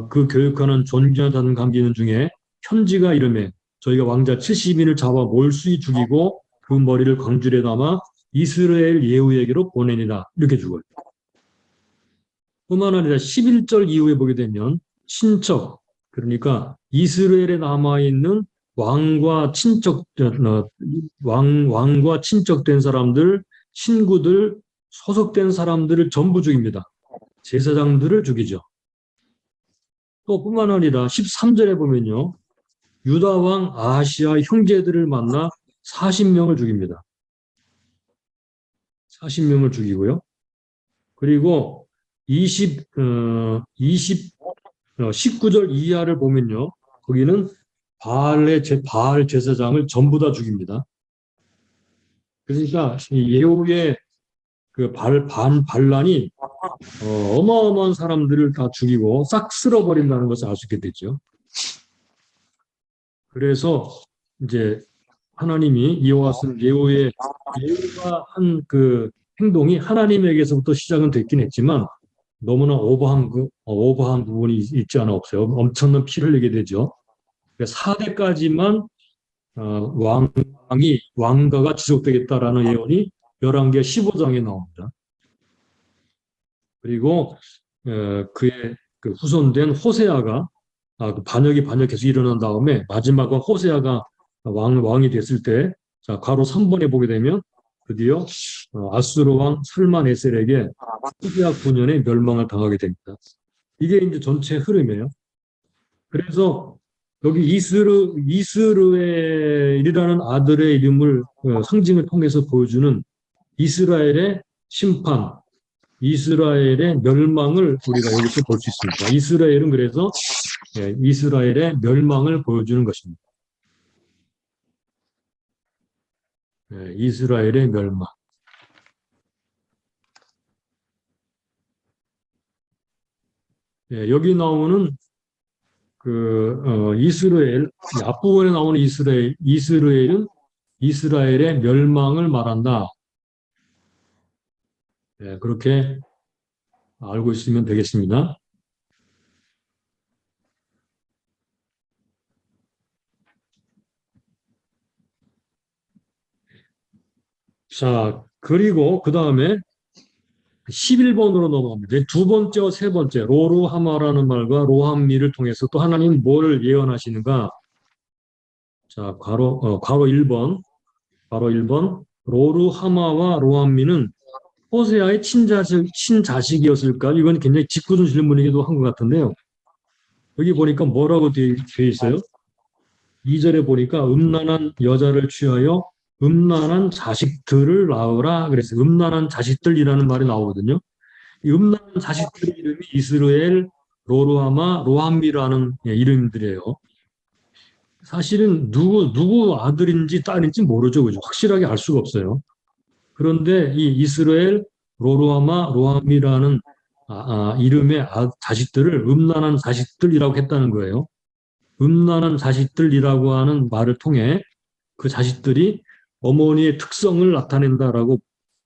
그 교육하는 존귀하다는 감기는 중에 편지가 이르매 저희가 왕자 70인을 잡아 몰수히 죽이고 그 머리를 광줄에 담아 이스라엘 예후에게로 보내니라. 이렇게 죽어요. 뿐만 아니라 11절 이후에 보게 되면 친척, 그러니까 이스라엘에 남아있는 왕과 친척된 사람들, 친구들, 소속된 사람들을 전부 죽입니다. 제사장들을 죽이죠. 또 뿐만 아니라 13절에 보면요. 유다 왕 아하시아 형제들을 만나 40명을 죽입니다. 40명을 죽이고요. 그리고 19절 이하를 보면요. 거기는 바알 제사장을 전부 다 죽입니다. 그러니까 예후의 그 반란이 어마어마한 사람들을 다 죽이고 싹 쓸어버린다는 것을 알 수 있게 되죠. 그래서 이제 하나님이 이와 같은 예후가 한 그 행동이 하나님에게서부터 시작은 됐긴 했지만 너무나 오버한 부분이 있지 않아 없어요. 엄청난 피를 흘리게 되죠. 4대까지만 왕가가 지속되겠다라는 예언이 열왕기하 15장에 나옵니다. 그리고 그의 그 후손된 호세아가 그 반역이 계속 일어난 다음에 마지막은 호세아가 왕이 됐을 때, 자, 가로 3번에 보게 되면 드디어 아수르 왕 살만에셀에게 후기야 9년에 멸망을 당하게 됩니다. 이게 이제 전체 흐름이에요. 그래서 여기 이스르엘이라는 아들의 이름을 상징을 통해서 보여주는 이스라엘의 심판, 이스라엘의 멸망을 우리가 여기서 볼 수 있습니다. 이스라엘은 그래서 이스라엘의 멸망을 보여주는 것입니다. 이스라엘의 멸망. 여기 나오는 이스라엘, 앞부분에 나오는 이스라엘은 이스라엘의 멸망을 말한다. 그렇게 알고 있으면 되겠습니다. 자, 그리고 그 다음에 11번으로 넘어갑니다. 두 번째와 세 번째, 로루하마라는 말과 로함미를 통해서 또 하나님 뭘 예언하시는가? 자, 괄호 1번, 로루하마와 로함미는 호세아의 친자식이었을까? 이건 굉장히 짓궂은 질문이기도 한 것 같은데요. 여기 보니까 뭐라고 되어 있어요? 2절에 보니까 음란한 여자를 취하여 음란한 자식들을 낳으라 그랬어요. 음란한 자식들이라는 말이 나오거든요. 이 음란한 자식들 이름이 이스라엘, 로루하마, 로함미라는 이름들이에요. 사실은 누구 아들인지 딸인지 모르죠. 그죠? 확실하게 알 수가 없어요. 그런데 이 이스라엘, 로루하마, 로함미라는 이름의 자식들을 음란한 자식들이라고 했다는 거예요. 음란한 자식들이라고 하는 말을 통해 그 자식들이 어머니의 특성을 나타낸다라고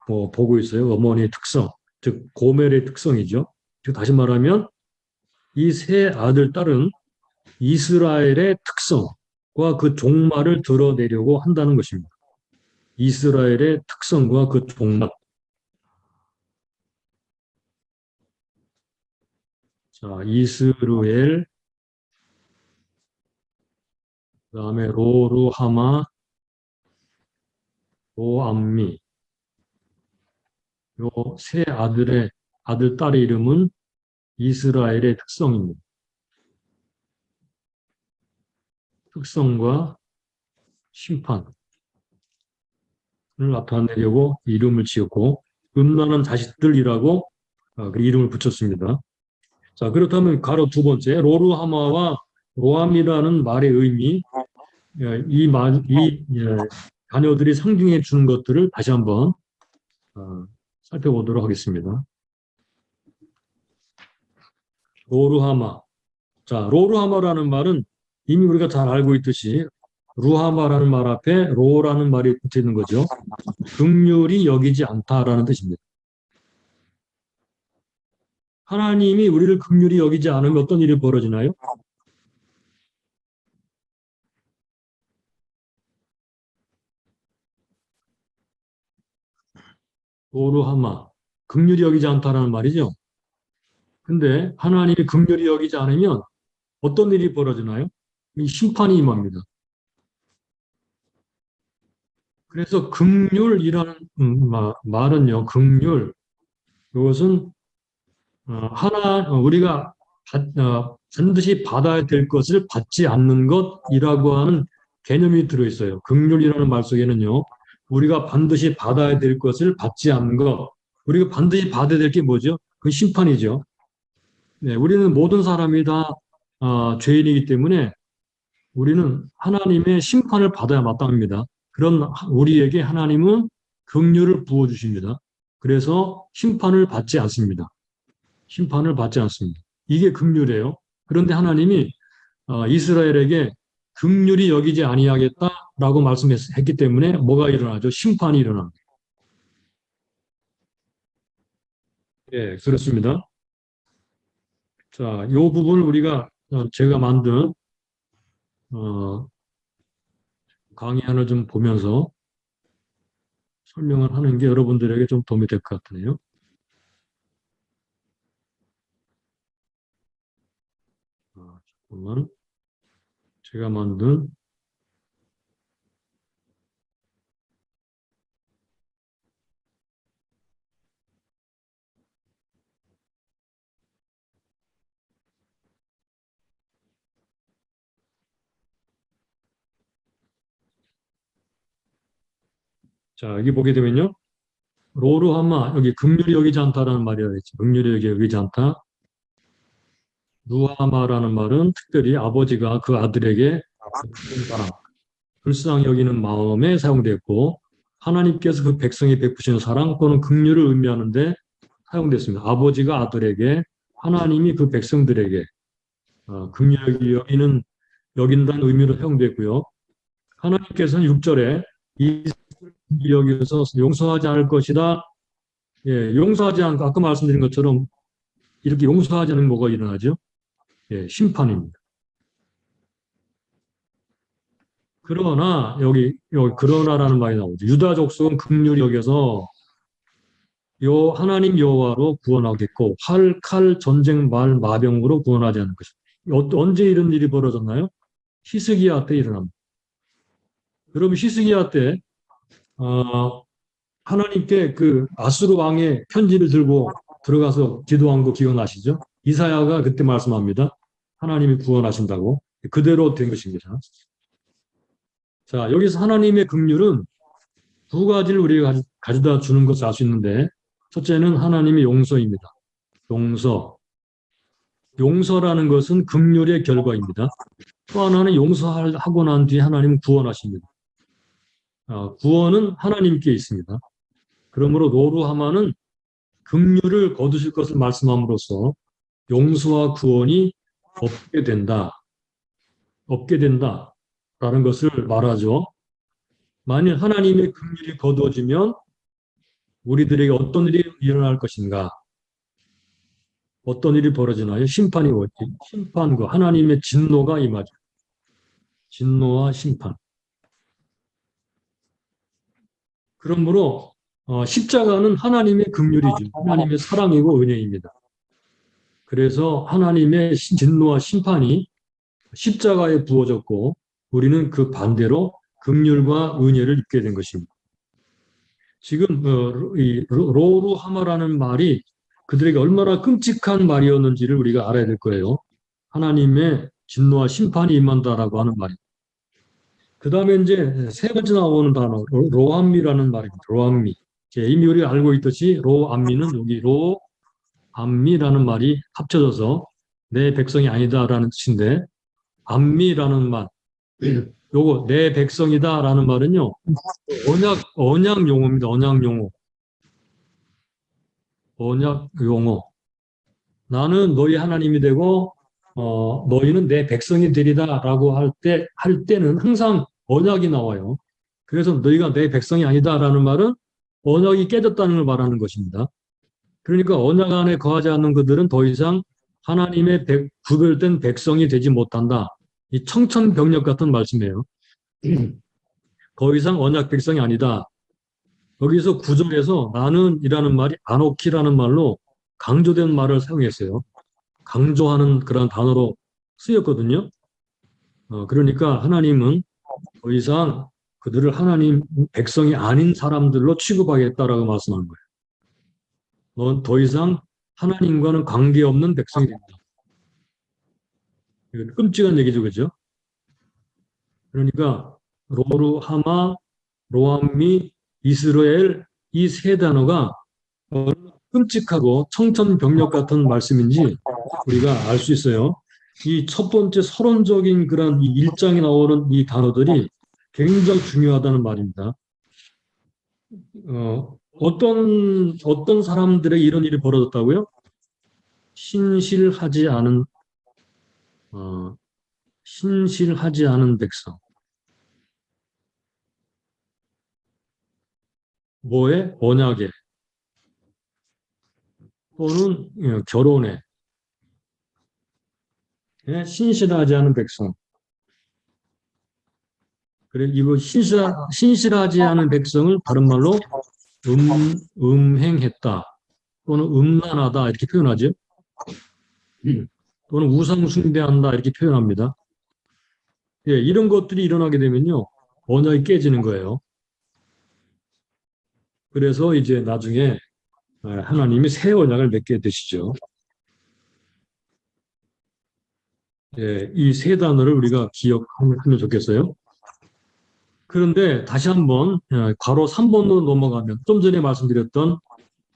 보고 있어요. 어머니의 특성, 즉 고멜의 특성이죠. 즉 다시 말하면 이 세 아들, 딸은 이스라엘의 특성과 그 종말을 드러내려고 한다는 것입니다. 이스라엘의 특성과 그 종말. 자, 이스루엘, 그다음에 로루하마, 로암미. 요 세 아들, 딸의 이름은 이스라엘의 특성입니다. 특성과 심판을 나타내려고 이름을 지었고, 음란한 자식들이라고 그 이름을 붙였습니다. 자, 그렇다면 가로 두 번째, 로루하마와 로암이라는 말의 의미, 자녀들이 상징해 주는 것들을 다시 한번 살펴보도록 하겠습니다. 로루하마. 자, 로루하마라는 말은 이미 우리가 잘 알고 있듯이 루하마라는 말 앞에 로라는 말이 붙어 있는 거죠. 긍휼히 여기지 않다라는 뜻입니다. 하나님이 우리를 긍휼히 여기지 않으면 어떤 일이 벌어지나요? 로루하마. 긍휼히 여기지 않다라는 말이죠. 근데 하나님이 긍휼히 여기지 않으면 어떤 일이 벌어지나요? 이 심판이 임합니다. 그래서 긍휼이라는 말은요, 긍휼, 이것은 우리가 반드시 받아야 될 것을 받지 않는 것이라고 하는 개념이 들어있어요. 긍휼이라는 말 속에는요, 우리가 반드시 받아야 될 것을 받지 않는 것, 우리가 반드시 받아야 될 게 뭐죠? 그 심판이죠. 네, 우리는 모든 사람이 다 죄인이기 때문에 우리는 하나님의 심판을 받아야 마땅합니다. 그런 우리에게 하나님은 긍휼을 부어주십니다. 그래서 심판을 받지 않습니다. 심판을 받지 않습니다. 이게 긍휼이에요. 그런데 하나님이 이스라엘에게 긍휼히 여기지 아니하겠다라고 말씀했기 때문에 뭐가 일어나죠? 심판이 일어납니다. 예, 그렇습니다. 자, 이 부분을 우리가 제가 만든 어, 강의안을 좀 보면서 설명을 하는 게 여러분들에게 좀 도움이 될 것 같네요. 잠깐만. 제가 만든 자, 여기 보게 되면요. 로루하마, 여기 긍휼히 여기지 않다라는 말이라 했죠. 긍휼히 여기지 않다. 루하마라는 말은 특별히 아버지가 그 아들에게 사랑, 불쌍히 여기는 마음에 사용됐고, 하나님께서 그 백성에 베푸시는 사랑 또는 긍휼을 의미하는데 사용됐습니다. 아버지가 아들에게, 하나님이 그 백성들에게 긍휼히 여긴다는 의미로 사용됐고요. 하나님께서는 6절에 이 여기서 용서하지 않을 것이다. 예, 용서하지 않고 아까 말씀드린 것처럼 이렇게 용서하지 않으면 뭐가 일어나죠? 예, 심판입니다. 그러나 여기 그러나라는 말이 나오죠. 유다 족속은 긍휼히 여겨서 요 하나님 여호와로 구원하겠고 활, 칼, 전쟁, 말, 마병으로 구원하지 않을 것입니다. 언제 이런 일이 벌어졌나요? 히스기야 때 일어납니다. 여러분 히스기야 때 하나님께 그 아수르 왕의 편지를 들고 들어가서 기도한 거 기억나시죠? 이사야가 그때 말씀합니다. 하나님이 구원하신다고. 그대로 된 것입니다. 자, 여기서 하나님의 긍휼은 두 가지를 우리가 가져다 주는 것을 알 수 있는데, 첫째는 하나님의 용서입니다. 용서. 용서라는 것은 긍휼의 결과입니다. 또 하나는 용서하고 난 뒤에 하나님은 구원하십니다. 구원은 하나님께 있습니다. 그러므로 노루하마는 긍휼을 거두실 것을 말씀함으로써 용서와 구원이 없게 된다. 없게 된다라는 것을 말하죠. 만일 하나님의 긍휼이 거두어지면 우리들에게 어떤 일이 일어날 것인가? 어떤 일이 벌어지나요? 심판이 오지. 심판과 하나님의 진노가 임하죠. 진노와 심판. 그러므로 십자가는 하나님의 긍휼이죠. 하나님의 사랑이고 은혜입니다. 그래서 하나님의 진노와 심판이 십자가에 부어졌고 우리는 그 반대로 긍휼과 은혜를 입게 된 것입니다. 지금 이 로루하마라는 말이 그들에게 얼마나 끔찍한 말이었는지를 우리가 알아야 될 거예요. 하나님의 진노와 심판이 임한다라고 하는 말입니다. 그 다음에 이제 세 번째 나오는 단어 로암미라는 말입니다. 로암미. 이미 우리가 알고 있듯이 로암미는 여기 로암미라는 말이 합쳐져서 내 백성이 아니다라는 뜻인데 암미라는 말, 요거 내 백성이다라는 말은요 언약 용어입니다. 언약 용어. 나는 너희 하나님이 되고 너희는 내 백성이 되리다라고 할 때는 항상 언약이 나와요. 그래서 너희가 내 백성이 아니다라는 말은 언약이 깨졌다는 걸 말하는 것입니다. 그러니까 언약 안에 거하지 않는 그들은 더 이상 하나님의 구별된 백성이 되지 못한다. 이 청천벽력 같은 말씀이에요. 더 이상 언약 백성이 아니다. 여기서 구절에서 나는이라는 말이 아노키라는 말로 강조된 말을 사용했어요. 강조하는 그런 단어로 쓰였거든요. 그러니까 하나님은 더 이상 그들을 하나님 백성이 아닌 사람들로 취급하겠다라고 말씀하는 거예요. 넌 더 이상 하나님과는 관계없는 백성이 된다. 끔찍한 얘기죠, 그죠? 그러니까 로루하마, 로암미, 이스라엘 이 세 단어가 끔찍하고 청천벽력 같은 말씀인지 우리가 알 수 있어요. 이 첫 번째 서론적인 그런 이 1장에 나오는 이 단어들이 굉장히 중요하다는 말입니다. 어떤 사람들의 이런 일이 벌어졌다고요? 신실하지 않은 신실하지 않은 백성. 뭐에? 언약에 또는 결혼에 신실하지 않은 백성. 그래 이거 신실하지 않은 백성을 다른 말로 음행했다 또는 음란하다 이렇게 표현하죠. 또는 우상 숭배한다 이렇게 표현합니다. 예, 이런 것들이 일어나게 되면요 언약이 깨지는 거예요. 그래서 이제 나중에 하나님이 새 언약을 맺게 되시죠. 예, 이 세 단어를 우리가 기억하면 좋겠어요. 그런데 다시 한번 괄호 3번으로 넘어가면 좀 전에 말씀드렸던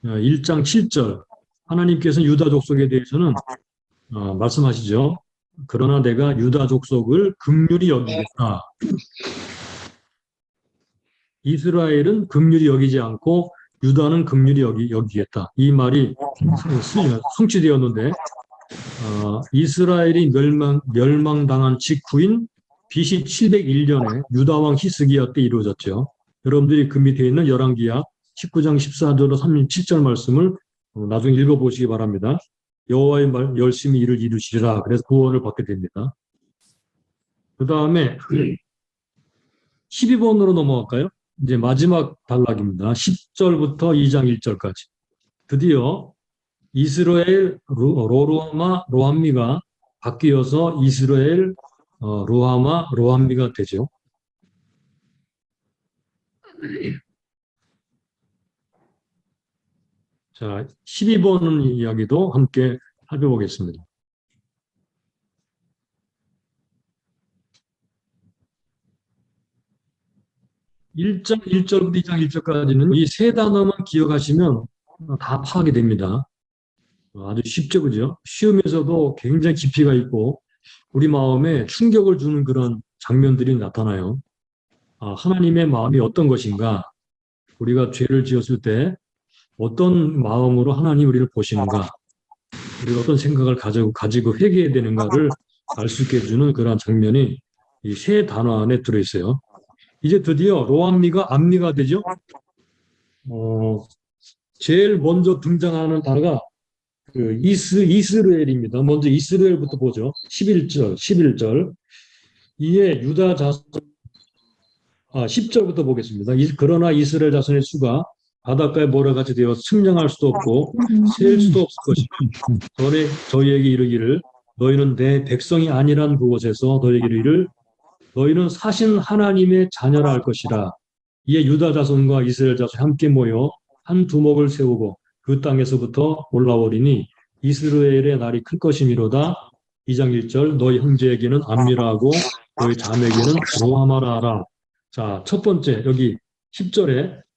1장 7절 하나님께서는 유다 족속에 대해서는 말씀하시죠. 그러나 내가 유다 족속을 긍휼히 여기겠다. 이스라엘은 긍휼히 여기지 않고 유다는 긍휼히 여기겠다. 이 말이 성취되었는데 이스라엘이 멸망당한 직후인 BC 701년에 유다왕 히스기야 때 이루어졌죠. 여러분들이 그 밑에 있는 열왕기하 19장 14절로 37절 말씀을 나중에 읽어보시기 바랍니다. 여호와의 말 열심히 일을 이루시리라. 그래서 구원을 받게 됩니다. 그 다음에 12번으로 넘어갈까요? 이제 마지막 단락입니다. 10절부터 2장 1절까지. 드디어 이스라엘 로루하마 로암미가 바뀌어서 이스라엘 로하마 로암미가 되죠. 자, 12번 이야기도 함께 살펴보겠습니다. 1장 1절부터 2장 1절까지는 이 세 단어만 기억하시면 다 파악이 됩니다. 아주 쉽죠, 그죠? 쉬우면서도 굉장히 깊이가 있고 우리 마음에 충격을 주는 그런 장면들이 나타나요. 하나님의 마음이 어떤 것인가? 우리가 죄를 지었을 때 어떤 마음으로 하나님 우리를 보시는가? 우리가 어떤 생각을 가지고 회개해야 되는가를 알 수 있게 해주는 그런 장면이 이 세 단어 안에 들어있어요. 이제 드디어 로암미가 암미가 되죠. 제일 먼저 등장하는 단어가 그 이스라엘입니다. 먼저 이스라엘부터 보죠. 11절. 이에 유다 자손 10절부터 보겠습니다. 그러나 이스라엘 자손의 수가 바닷가의 모래같이 되어서 측량할 수도 없고 셀 수도 없을 것이며 저희에게 이르기를 너희는 내 백성이 아니란 그곳에서 너희에게 이르기를 너희는 사신 하나님의 자녀라 할 것이라. 이에 유다 자손과 이스라엘 자손이 함께 모여 한 두목을 세우고 그 땅에서부터 올라오리니 이스라엘의 날이 클 것이미로다. 2장 1절 너희 형제에게는 암미라하고 너희 자매에게는 로하마라 하라. 자, 첫 번째 여기 10절에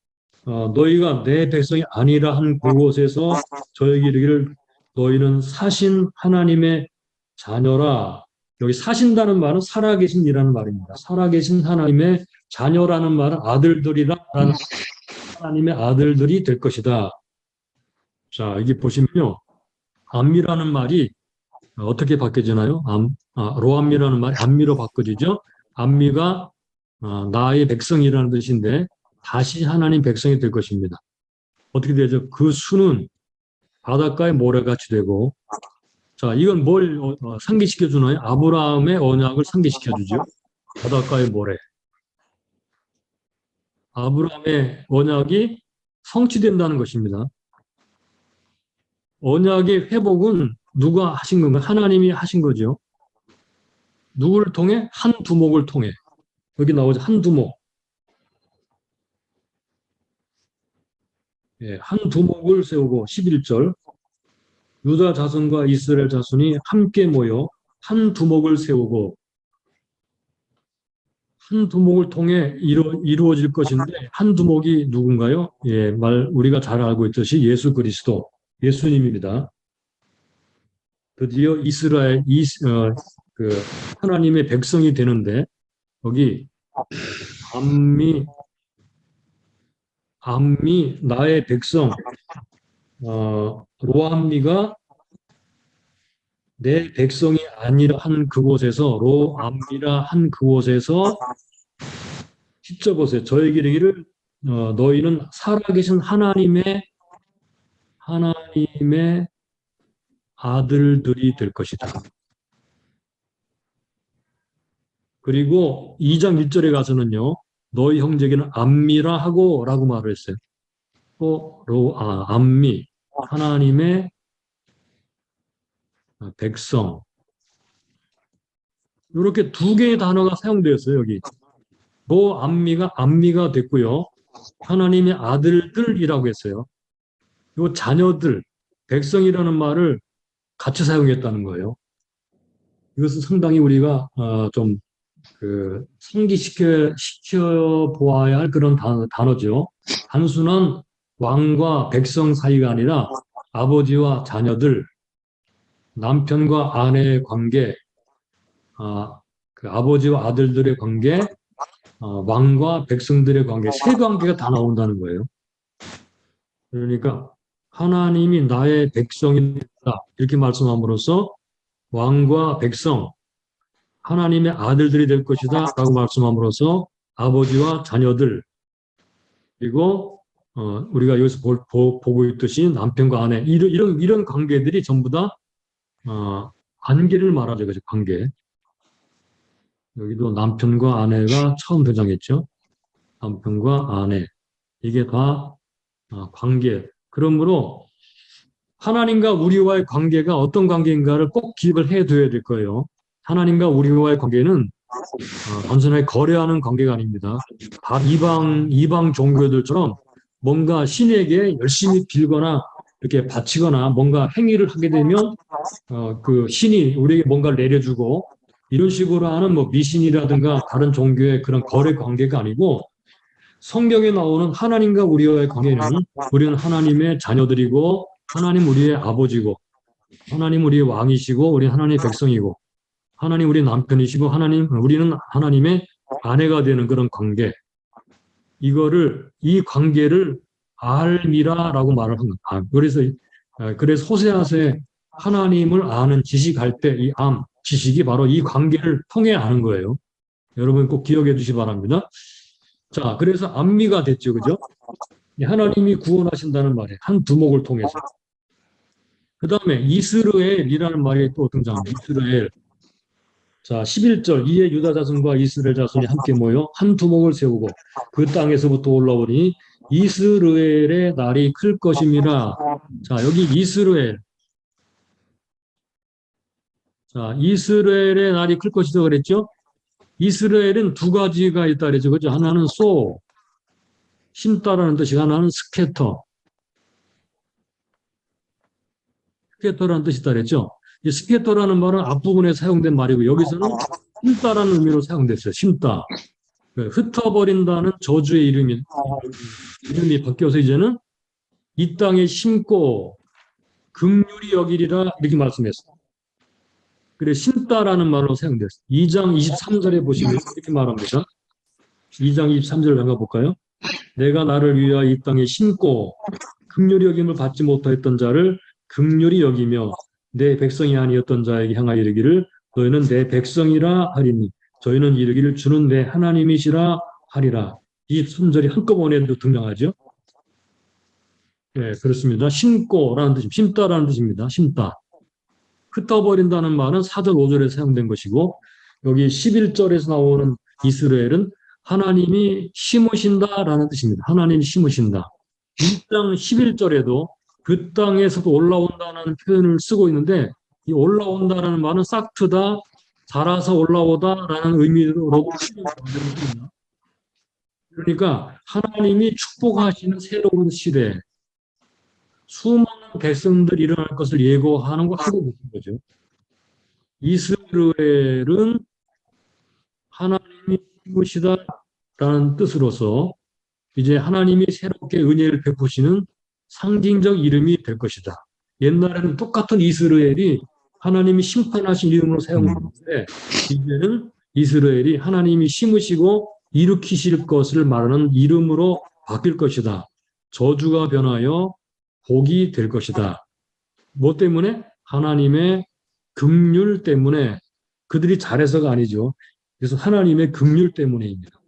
너희가 내 백성이 아니라 한 그곳에서 저에게 이르기를 너희는 사신 하나님의 자녀라. 여기 사신다는 말은 살아계신이라는 말입니다. 살아계신 하나님의 자녀라는 말은 아들들이라는 하나님의 아들들이 될 것이다. 자, 여기 보시면요. 암미라는 말이 어떻게 바뀌어지나요? 로암미라는 말이 암미로 바꿔지죠. 암미가 나의 백성이라는 뜻인데 다시 하나님 백성이 될 것입니다. 어떻게 되죠? 그 수는 바닷가의 모래같이 되고, 자, 이건 뭘 상기시켜 주나요? 아브라함의 언약을 상기시켜 주죠. 바닷가의 모래. 아브라함의 언약이 성취된다는 것입니다. 언약의 회복은 누가 하신 건가? 하나님이 하신 거죠. 누구를 통해? 한 두목을 통해. 여기 나오죠. 한 두목. 예, 한 두목을 세우고 11절 유다 자손과 이스라엘 자손이 함께 모여 한 두목을 세우고 한 두목을 통해 이루어질 것인데 한 두목이 누군가요? 예, 우리가 잘 알고 있듯이 예수 그리스도, 예수님입니다. 드디어 이스라엘, 하나님의 백성이 되는데 여기 암미 나의 백성, 로암미가 내 백성이 아니라 한 그곳에서 로암미라 한 그곳에서 10절 보세요. 저에게 이르기를 너희는 살아계신 하나님의 아들들이 될 것이다. 그리고 2장 1절에 가서는요. 너희 형제에게는 암미라 하고 라고 말을 했어요. 또 암미 하나님의 백성 이렇게 두 개의 단어가 사용되었어요. 여기 암미가 됐고요. 하나님의 아들들이라고 했어요. 이 자녀들 백성이라는 말을 같이 사용했다는 거예요. 이것은 상당히 우리가 좀 상기시켜 보아야 할 그런 단어죠. 단순한 왕과 백성 사이가 아니라 아버지와 자녀들, 남편과 아내의 관계, 아버지와 아들들의 관계, 왕과 백성들의 관계, 세 관계가 다 나온다는 거예요. 그러니까 하나님이 나의 백성이 됐다 이렇게 말씀함으로써 왕과 백성, 하나님의 아들들이 될 것이다 라고 말씀함으로써 아버지와 자녀들 그리고 우리가 여기서 보고 있듯이 남편과 아내 이런 관계들이 전부 다 관계를 말하죠. 그죠? 관계. 여기도 남편과 아내가 처음 등장했죠. 남편과 아내 이게 다 관계. 그러므로 하나님과 우리와의 관계가 어떤 관계인가를 꼭 기억을 해둬야 될 거예요. 하나님과 우리와의 관계는 단순하게 거래하는 관계가 아닙니다. 이방 종교들처럼 뭔가 신에게 열심히 빌거나 이렇게 바치거나 뭔가 행위를 하게 되면 그 신이 우리에게 뭔가를 내려주고 이런 식으로 하는 뭐 미신이라든가 다른 종교의 그런 거래 관계가 아니고 성경에 나오는 하나님과 우리와의 관계는 우리는 하나님의 자녀들이고 하나님 우리의 아버지고 하나님 우리의 왕이시고 우리는 하나님의 백성이고 하나님 우리 남편이시고 우리는 하나님의 아내가 되는 그런 관계. 이 관계를 알미라라고 말을 합니다. 그래서 호세아서에 하나님을 아는 지식할 때 이 지식이 바로 이 관계를 통해 아는 거예요. 여러분 꼭 기억해 주시기 바랍니다. 자, 그래서 암미가 됐죠. 그죠? 하나님이 구원하신다는 말이에요. 한 두목을 통해서. 그 다음에 이스라엘이라는 말이 또 등장합니다. 이스라엘. 자, 11절 이에 유다 자손과 이스라엘 자손이 함께 모여 한 두목을 세우고 그 땅에서부터 올라오니 이스라엘의 날이 클 것임이라. 자, 여기 이스라엘. 자, 이스라엘의 날이 클 것이다 그랬죠? 이스라엘은 두 가지가 있다 그랬죠. 그죠? 하나는 심다라는 뜻이, 하나는 스케터라는 뜻이 있다 그랬죠. 이 스케터라는 말은 앞부분에 사용된 말이고, 여기서는 심다라는 의미로 사용됐어요. 심다. 흩어버린다는 저주의 이름이 바뀌어서 이제는 이 땅에 심고 긍휼히 여기리라 이렇게 말씀했어요. 그래, 심다라는 말로 사용됐어요. 2장 23절에 보시면 이렇게 말합니다. 2장 23절을 한번 볼까요? 내가 나를 위하여 이 땅에 심고 긍휼히 여김을 받지 못하였던 자를 긍휼히 여기며 내 백성이 아니었던 자에게 향하여 이르기를 너희는 내 백성이라 하리니 저희는 이르기를 주는 내 하나님이시라 하리라. 이 3절이 한꺼번에도 등장하죠. 네, 그렇습니다. 심고라는 뜻입니다. 심다라는 뜻입니다. 심다. 흩어버린다는 말은 4절, 5절에 사용된 것이고 여기 11절에서 나오는 이스라엘은 하나님이 심으신다라는 뜻입니다. 하나님이 심으신다. 1장 11절에도 그 땅에서도 올라온다는 표현을 쓰고 있는데 이 올라온다라는 말은 싹트다, 자라서 올라오다라는 의미로 쓰입니다. 그러니까 하나님이 축복하시는 새로운 시대, 수많은 백성들이 일어날 것을 예고하는 거 하고 계신 거죠. 이스라엘은 하나님이 심으시다라는 뜻으로서 이제 하나님이 새롭게 은혜를 베푸시는 상징적 이름이 될 것이다. 옛날에는 똑같은 이스라엘이 하나님이 심판하신 이름으로 사용했는데 이제는 이스라엘이 하나님이 심으시고 일으키실 것을 말하는 이름으로 바뀔 것이다. 저주가 변하여 복이 될 것이다. 뭐 때문에? 하나님의 긍휼 때문에. 그들이 잘해서가 아니죠. 그래서 하나님의 긍휼 때문에입니다.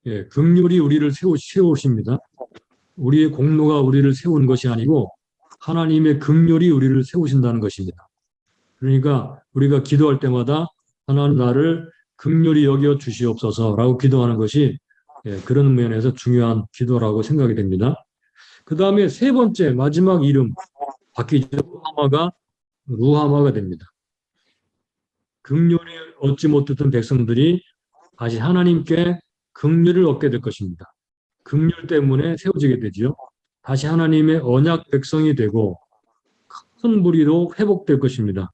예, 긍휼이 우리를 세우십니다. 우리의 공로가 우리를 세우는 것이 아니고 하나님의 긍휼이 우리를 세우신다는 것입니다. 그러니까 우리가 기도할 때마다 하나님 나를 긍휼히 여겨 주시옵소서라고 기도하는 것이 그런 면에서 중요한 기도라고 생각이 됩니다. 그 다음에 세 번째 마지막 이름 바뀌죠. 루하마가 됩니다. 긍휼을 얻지 못했던 백성들이 다시 하나님께 긍휼을 얻게 될 것입니다. 긍휼 때문에 세워지게 되지요. 다시 하나님의 언약 백성이 되고 큰 무리로 회복될 것입니다.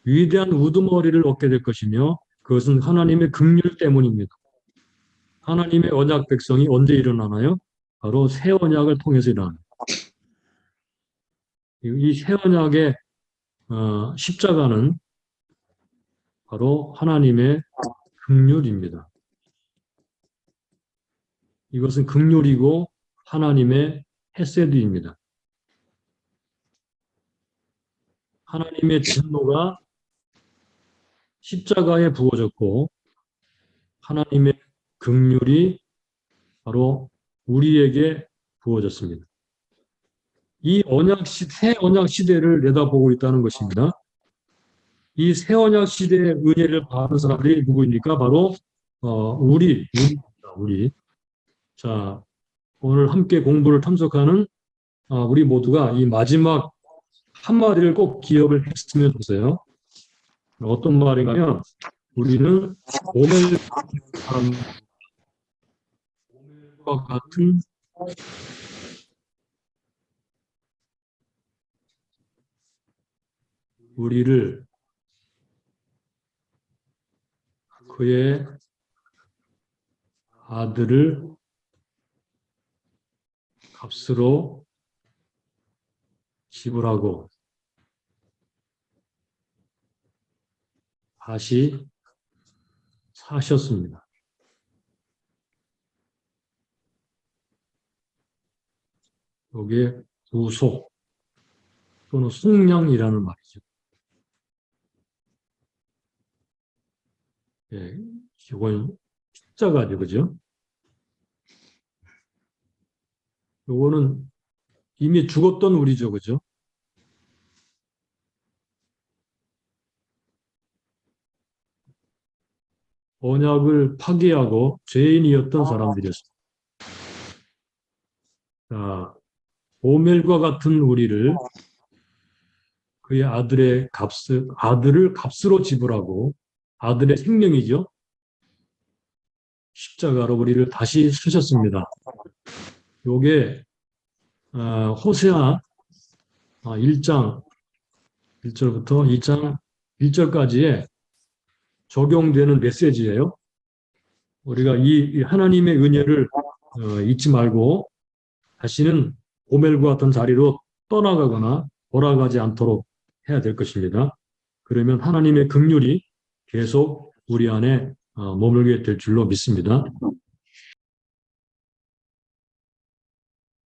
위대한 우두머리를 얻게 될 것이며 그것은 하나님의 긍휼 때문입니다. 하나님의 언약 백성이 언제 일어나나요? 바로 새 언약을 통해서 일어납니다. 이 새 언약의 십자가는 바로 하나님의 긍휼입니다. 이것은 긍휼이고 하나님의 헤세드입니다. 하나님의 진노가 십자가에 부어졌고 하나님의 긍휼이 바로 우리에게 부어졌습니다. 이 새 언약 시대를 내다보고 있다는 것입니다. 이 새 언약 시대의 은혜를 받은 사람들이 누구입니까? 바로 우리입니다. 우리. 자, 오늘 함께 공부를 참석하는 우리 모두가 이 마지막 한마디를 꼭 기억을 했으면 좋겠어요. 어떤 말인가요? 우리는 오멜과 같은 우리를 그의 아들을 값으로 지불하고 다시 사셨습니다. 여기에 구속 또는 속량이라는 말이죠. 예, 이건 십자가죠, 그죠? 요거는 이미 죽었던 우리죠, 그죠? 언약을 파기하고 죄인이었던 사람들이었습니다. 자, 오멜과 같은 우리를 그의 아들을 값으로 지불하고 아들의 생명이죠. 십자가로 우리를 다시 쓰셨습니다. 요게 호세아 1장 1절부터 2장 1절까지의 적용되는 메시지예요. 우리가 이 하나님의 은혜를 잊지 말고 다시는 오멜과 같은 자리로 떠나가거나 돌아가지 않도록 해야 될 것입니다. 그러면 하나님의 긍휼이 계속 우리 안에 머물게 될 줄로 믿습니다.